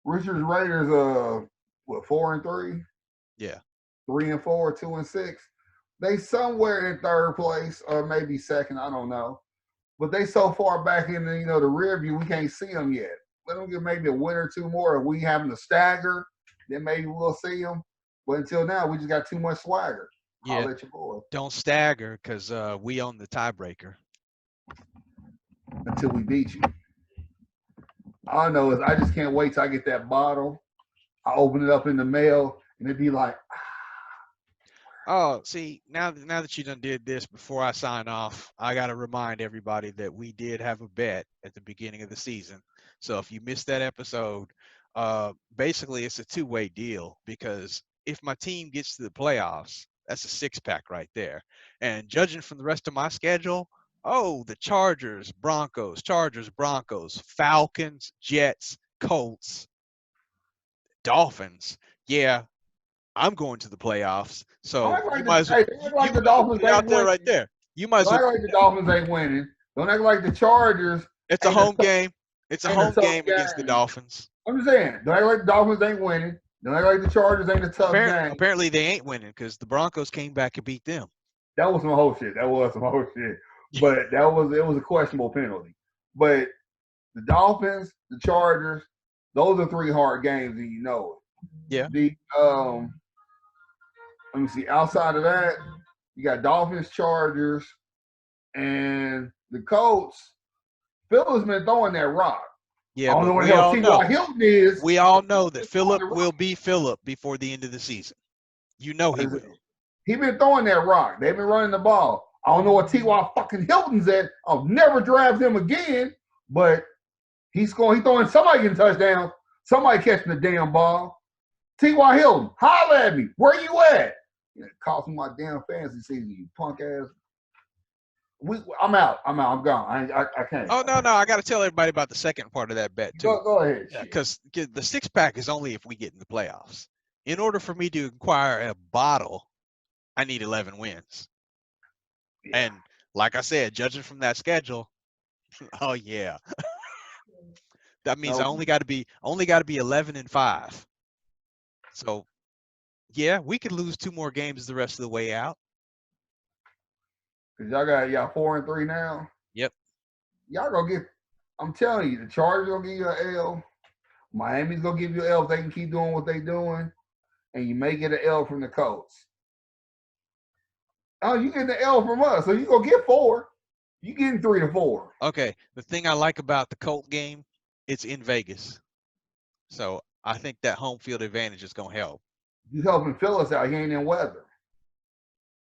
Richard's Raiders what, 4-3, Yeah. 3-4, 2-6. They somewhere in third place or maybe second. I don't know. But they so far back in the the rear view, we can't see them yet. Let them get maybe a win or two more. If we having to stagger, then maybe we'll see them. But until now, we just got too much swagger. Yeah. Holler at your boy Don't stagger because we own the tiebreaker. until we beat you. All I know is I just can't wait till I get that bottle. I open it up in the mail and it'd be like, Oh, see, now that you done did this before I sign off, I got to remind everybody that we did have a bet at the beginning of the season. So if you missed that episode, basically it's a two-way deal because if my team gets to the playoffs, that's a six-pack right there. And judging from the rest of my schedule, oh, the Chargers, Broncos, Falcons, Jets, Colts, Dolphins. Yeah, I'm going to the playoffs. don't So act you like might as well don't act you like the might as well Dolphins put it out ain't there winning. right there. You might as Don't well act put like the that. Dolphins ain't winning. Don't act like the Chargers It's a ain't a home tough, game. It's a ain't a home tough game against the game. Dolphins. I'm just saying, don't act like the Dolphins ain't winning. Don't act like the Chargers ain't a tough Apparently, game. apparently they ain't winning because the Broncos came back and beat them. That was some whole shit. That was some whole shit. But it was a questionable penalty. But the Dolphins, the Chargers, those are three hard games, and you know Yeah, it. Let me see. Outside of that, you got Dolphins, Chargers, and the Colts. Phil's been throwing that rock. I yeah, don't know but what the we hell all T.Y. know, Hilton is. we all know that He's throwing Philip the will be Philip before the end of the season. You know he rock. will. He been throwing that rock. They've been running the ball. I don't know what T.Y. fucking Hilton's at. I'll never draft him again. But he's going. He's throwing. Somebody getting touchdowns. Somebody catching the damn ball. T.Y. Hilton, holler at me. Where you at? It cost me my damn fantasy season. You punk ass. I'm out. I'm out. I'm gone. I can't. Oh no, I got to tell everybody about the second part of that bet too. Go ahead. Yeah, Shit. because the six-pack is only if we get in the playoffs. In order for me to acquire a bottle, I need 11 wins. Yeah. And like I said, judging from that schedule, oh yeah, that means I No. only got to be 11-5. So yeah, we could lose two more games the rest of the way out. Cause y'all 4-3 now. Yep. Y'all gonna get. I'm telling you, the Chargers gonna give you an L. Miami's gonna give you an L if they can keep doing what they doing, and you may get an L from the Colts. Oh, you get the L from us, so you gonna get 4. You getting 3 to 4. Okay. The thing I like about the Colt game, it's in Vegas, so I think that home field advantage is gonna help. You helping Phyllis out. He ain't in weather.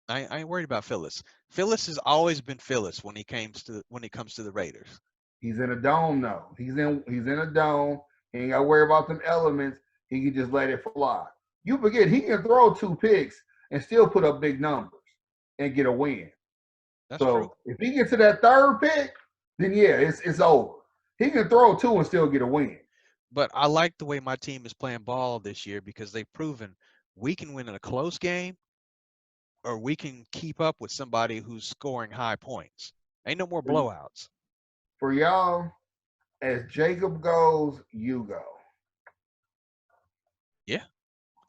I ain't worried about Phyllis. Phyllis has always been Phyllis when it comes to the Raiders. He's in a dome now. He's in a dome. He ain't got to worry about them elements. He can just let it fly. You forget he can throw 2 picks and still put up big numbers and get a win. That's true. So if he gets to that third pick, then yeah, it's over. He can throw 2 and still get a win. But I like the way my team is playing ball this year because they've proven we can win in a close game or we can keep up with somebody who's scoring high points. Ain't no more blowouts. For y'all, as Jacob goes, you go. Yeah,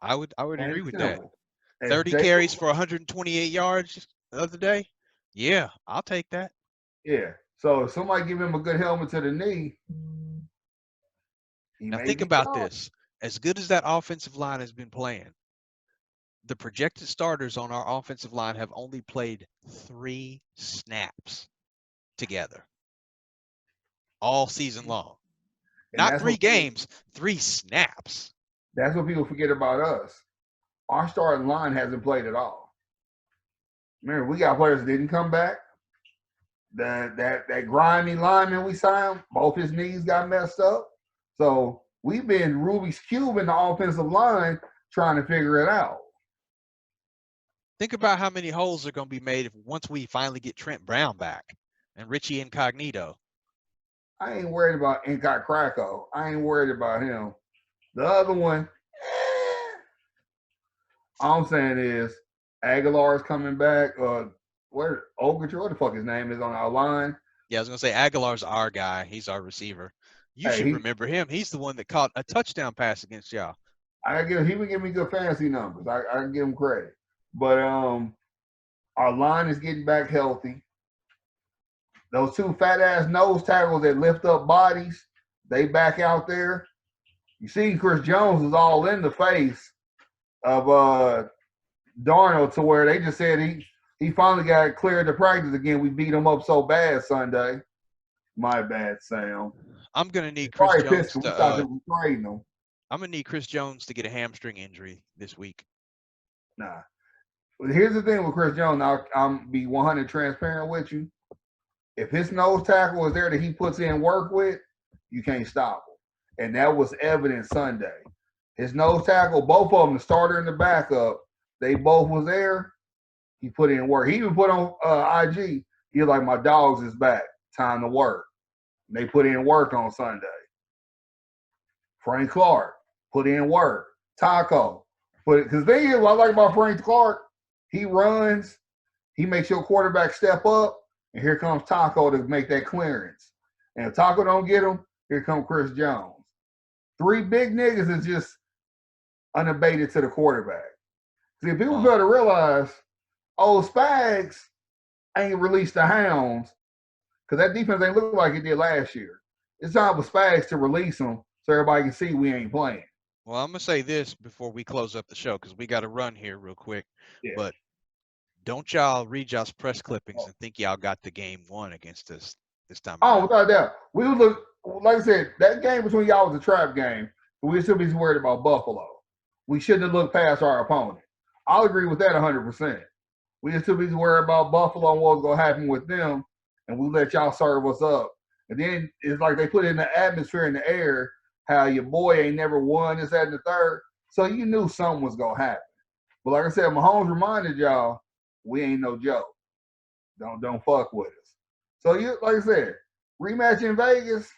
I would And agree it's with that. simple. As 30 Jacob, carries for 128 yards the other day. Yeah, I'll take that. yeah. So if somebody give him a good helmet to the knee, he Now may think be about gone. this. As good as that offensive line has been playing, the projected starters on our offensive line have only played 3 snaps together all season long. And Not 3 games, 3 snaps. that's what people forget about us. Our starting line hasn't played at all. Remember, we got players that didn't come back. That grimy lineman we signed, both his knees got messed up. So we've been Rubik's Cube in the offensive line trying to figure it out. Think about how many holes are going to be made once we finally get Trent Brown back and Richie Incognito. I ain't worried about Incognito Krakow. I ain't worried about him. The other one, all I'm saying is Aguilar's coming back. Where Ogletree, what the fuck his name is on our line? Yeah, I was going to say Aguilar's our guy. He's our receiver. You Hey, should remember him. He's the one that caught a touchdown pass against y'all. he would give me good fantasy numbers. I give him credit. But our line is getting back healthy. Those two fat ass nose tackles that lift up bodies, they back out there. You see, Chris Jones is all in the face of Darnold to where they just said he finally got cleared to practice again. We beat him up so bad Sunday. My bad, Sam. I'm gonna need It's Chris probably pissed Jones because we to thought they were trading him. I'm gonna need Chris Jones to get a hamstring injury this week. Nah. But here's the thing with Chris Jones. I'm be 100 transparent with you. If his nose tackle is there that he puts in work with, you can't stop him. And that was evident Sunday. His nose tackle, both of them, the starter and the backup, they both was there. He put in work. He even put on IG. He was like, my dogs is back. Time to work. And they put in work on Sunday. Frank Clark put in work. Taco. Because the thing is, what I like about Frank Clark, he runs, he makes your quarterback step up, and here comes Taco to make that clearance. And if Taco don't get him, here comes Chris Jones. Three big niggas is just unabated to the quarterback. See, people Wow. got to realize, Spags ain't released the Hounds because that defense ain't look like it did last year. It's time for Spags to release them so everybody can see we ain't playing. Well, I'm gonna say this before we close up the show because we got to run here real quick. Yeah. But don't y'all read y'all's press clippings and think y'all got the game won against us this time Oh, around. without doubt. We would look, like I said, that game between y'all was a trap game. But we'd still be worried about Buffalo. We shouldn't have looked past our opponent. I'll agree with that 100%. We just still be worried about Buffalo and what's going to happen with them. And we let y'all serve us up. And then it's like they put it in the atmosphere in the air how your boy ain't never won this, that, and the third. So you knew something was going to happen. But like I said, Mahomes reminded y'all, we ain't no joke. Don't fuck with us. So you, like I said, rematch in Vegas,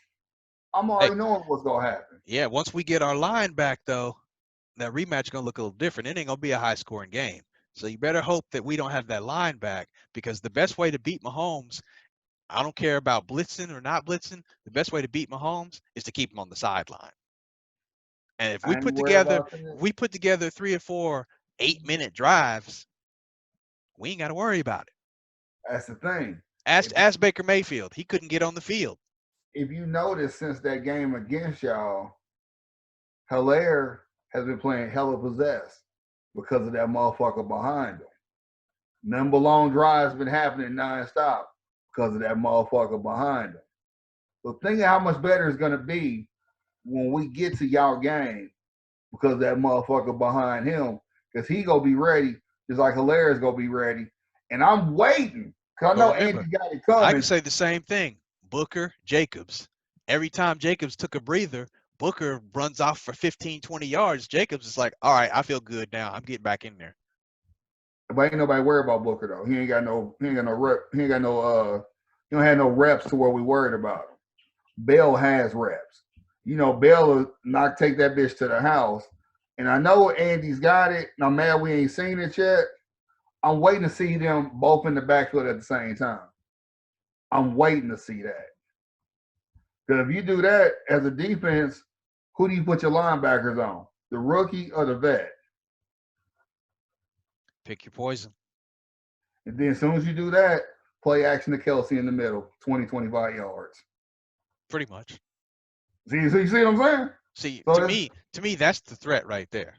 I'm Hey, already knowing what's gonna happen. yeah, once we get our line back though, that rematch gonna look a little different. It ain't gonna be a high scoring game. So you better hope that we don't have that line back because the best way to beat Mahomes, I don't care about blitzing or not blitzing, the best way to beat Mahomes is to keep him on the sideline. And if I ain't worried about that. we put together 3 or 4 8-minute drives, we ain't got to worry about it. That's the thing. Ask Baker Mayfield. He couldn't get on the field. If you notice since that game against y'all, Hilaire has been playing hella possessed because of that motherfucker behind him. Number long drives been happening nonstop because of that motherfucker behind him. So think of how much better it's gonna be when we get to y'all game because of that motherfucker behind him. Because he gonna be ready, just like Hilaire's gonna be ready. And I'm waiting. Cause I But know remember, Andy got it I can coming. say the same thing. Booker, Jacobs. Every time Jacobs took a breather, Booker runs off for 15, 20 yards. Jacobs is like, all right, I feel good now. I'm getting back in there. But ain't nobody worried about Booker though. He ain't got no rep. He ain't got no he don't have no reps to where we worried about him. Bell has reps. You know, Bell will not take that bitch to the house. And I know Andy's got it. And I'm mad we ain't seen it yet. I'm waiting to see them both in the backfield at the same time. I'm waiting to see that. Because if you do that as a defense, who do you put your linebackers on? The rookie or the vet? Pick your poison. And then as soon as you do that, play action to Kelsey in the middle, 20, 25 yards. Pretty much. So you see what I'm saying? See, So that's, to me, that's the threat right there.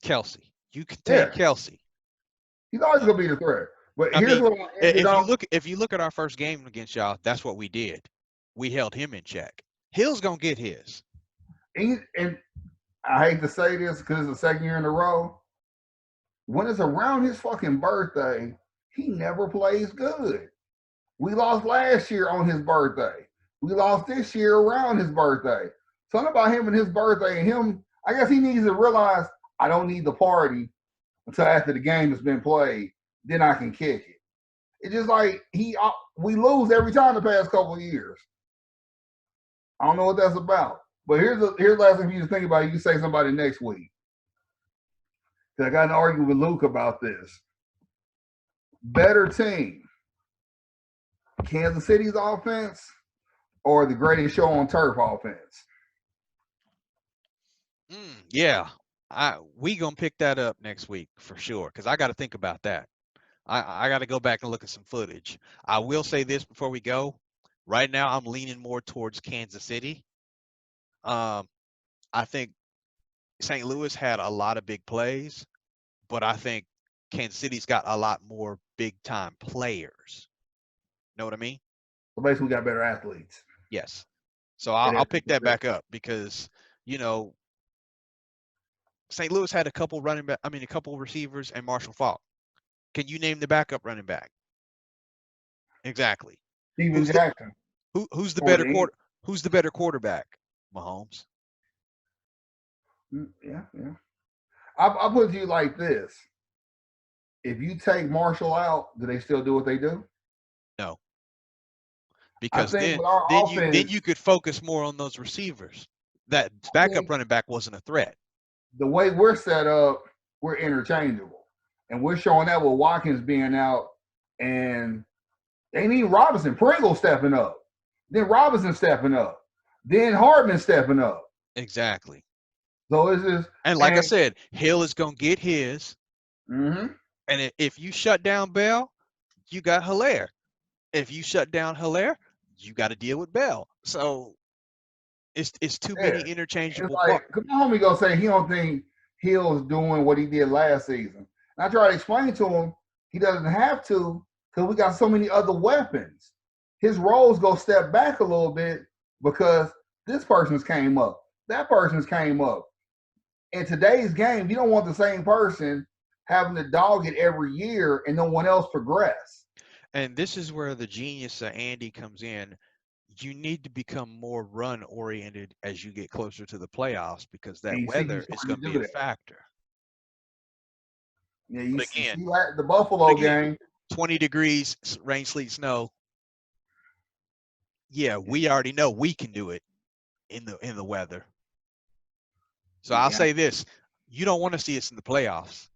Kelsey. You contain yeah, Kelsey. he's always Uh, gonna be the threat. But I here's mean, what Andy don't. if you look at our first game against y'all, that's what we did. We held him in check. Hill's gonna get his. And I hate to say this because it's the second year in a row. When it's around his fucking birthday, he never plays good. We lost last year on his birthday. We lost this year around his birthday. Something about him and his birthday and him, I guess he needs to realize I don't need the party until after the game has been played. Then I can kick it. It's just like we lose every time the past couple of years. I don't know what that's about. But here's the last thing for you to think about. You can say somebody next week. I got to argue with Luke about this. Better team, Kansas City's offense or the greatest show on turf offense? Yeah, We gonna pick that up next week for sure because I got to think about that. I got to go back and look at some footage. I will say this before we go. Right now, I'm leaning more towards Kansas City. Um, I think St. Louis had a lot of big plays, but I think Kansas City's got a lot more big time players. Know what I mean? So basically, we got better athletes. Yes. So I'll pick that back up because you know St. Louis had a couple running back. I mean, a couple receivers and Marshall Faulk. Can you name the backup running back? Exactly. Steven Who's the Jackson who's the toward better the end. who's the better quarterback? Mahomes. Yeah, yeah. I put it to you like this: if you take Marshall out, do they still do what they do? No, I because think then with our then offense, you could focus more on those receivers. That I backup think running back wasn't a threat. the way we're set up, we're interchangeable, and we're showing that with Watkins being out, and they need Robinson, Pringle stepping up, then Robinson stepping up, then Hardman stepping up. Exactly. So it's just And like I and said, Hill is gonna get his. mm-hmm, And if you shut down Bell, you got Hilaire. If you shut down Hilaire, you got to deal with Bell. So it's too yeah. many It's interchangeable like, parts. cause my homie gonna say he don't think Hill's doing what he did last season. And I try to explain to him he doesn't have to because we got so many other weapons. His roles go step back a little bit because this person's came up, that person's came up. In today's game, you don't want the same person having to dog it every year and no one else progress. And this is where the genius of Andy comes in. You need to become more run oriented as you get closer to the playoffs because And that you see he's weather is starting going to to be do a that. factor. Yeah, But you again, see like the but Buffalo again, game. 20 degrees, rain, sleet, snow. Yeah, we already know we can do it in the weather. So I'll Yeah, say this: you don't want to see us in the playoffs.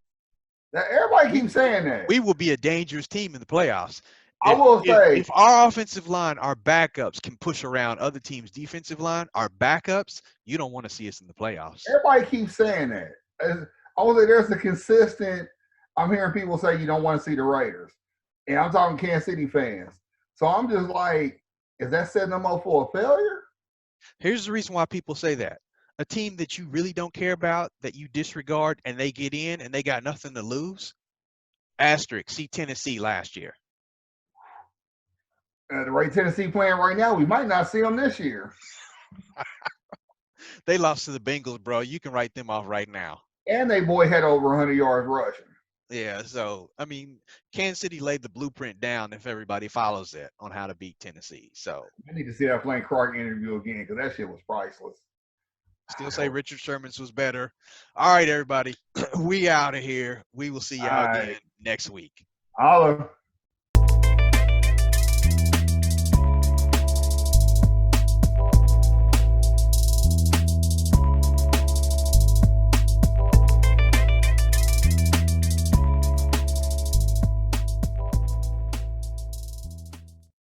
everybody We keeps saying that. we will be a dangerous team in the playoffs. I will say If our offensive line, our backups can push around other teams' defensive line, our backups, you don't want to see us in the playoffs. everybody keeps saying that. I will say there's a consistent. I'm hearing people say you don't want to see the Raiders, and I'm talking Kansas City fans. So I'm just like, is that setting them up for a failure? Here's the reason why people say that. A team that you really don't care about, that you disregard, and they get in and they got nothing to lose. Asterisk, see Tennessee last year. The way Tennessee playing right now, we might not see them this year. They lost to the Bengals, bro. You can write them off right now. And they boy had over 100 yards rushing. Yeah, so I mean, Kansas City laid the blueprint down if everybody follows it on how to beat Tennessee. So I need to see that Frank Clark interview again because that shit was priceless. still say Richard Sherman's was better. All right, everybody. We out of here. We will see All y'all right. again next week. Holla.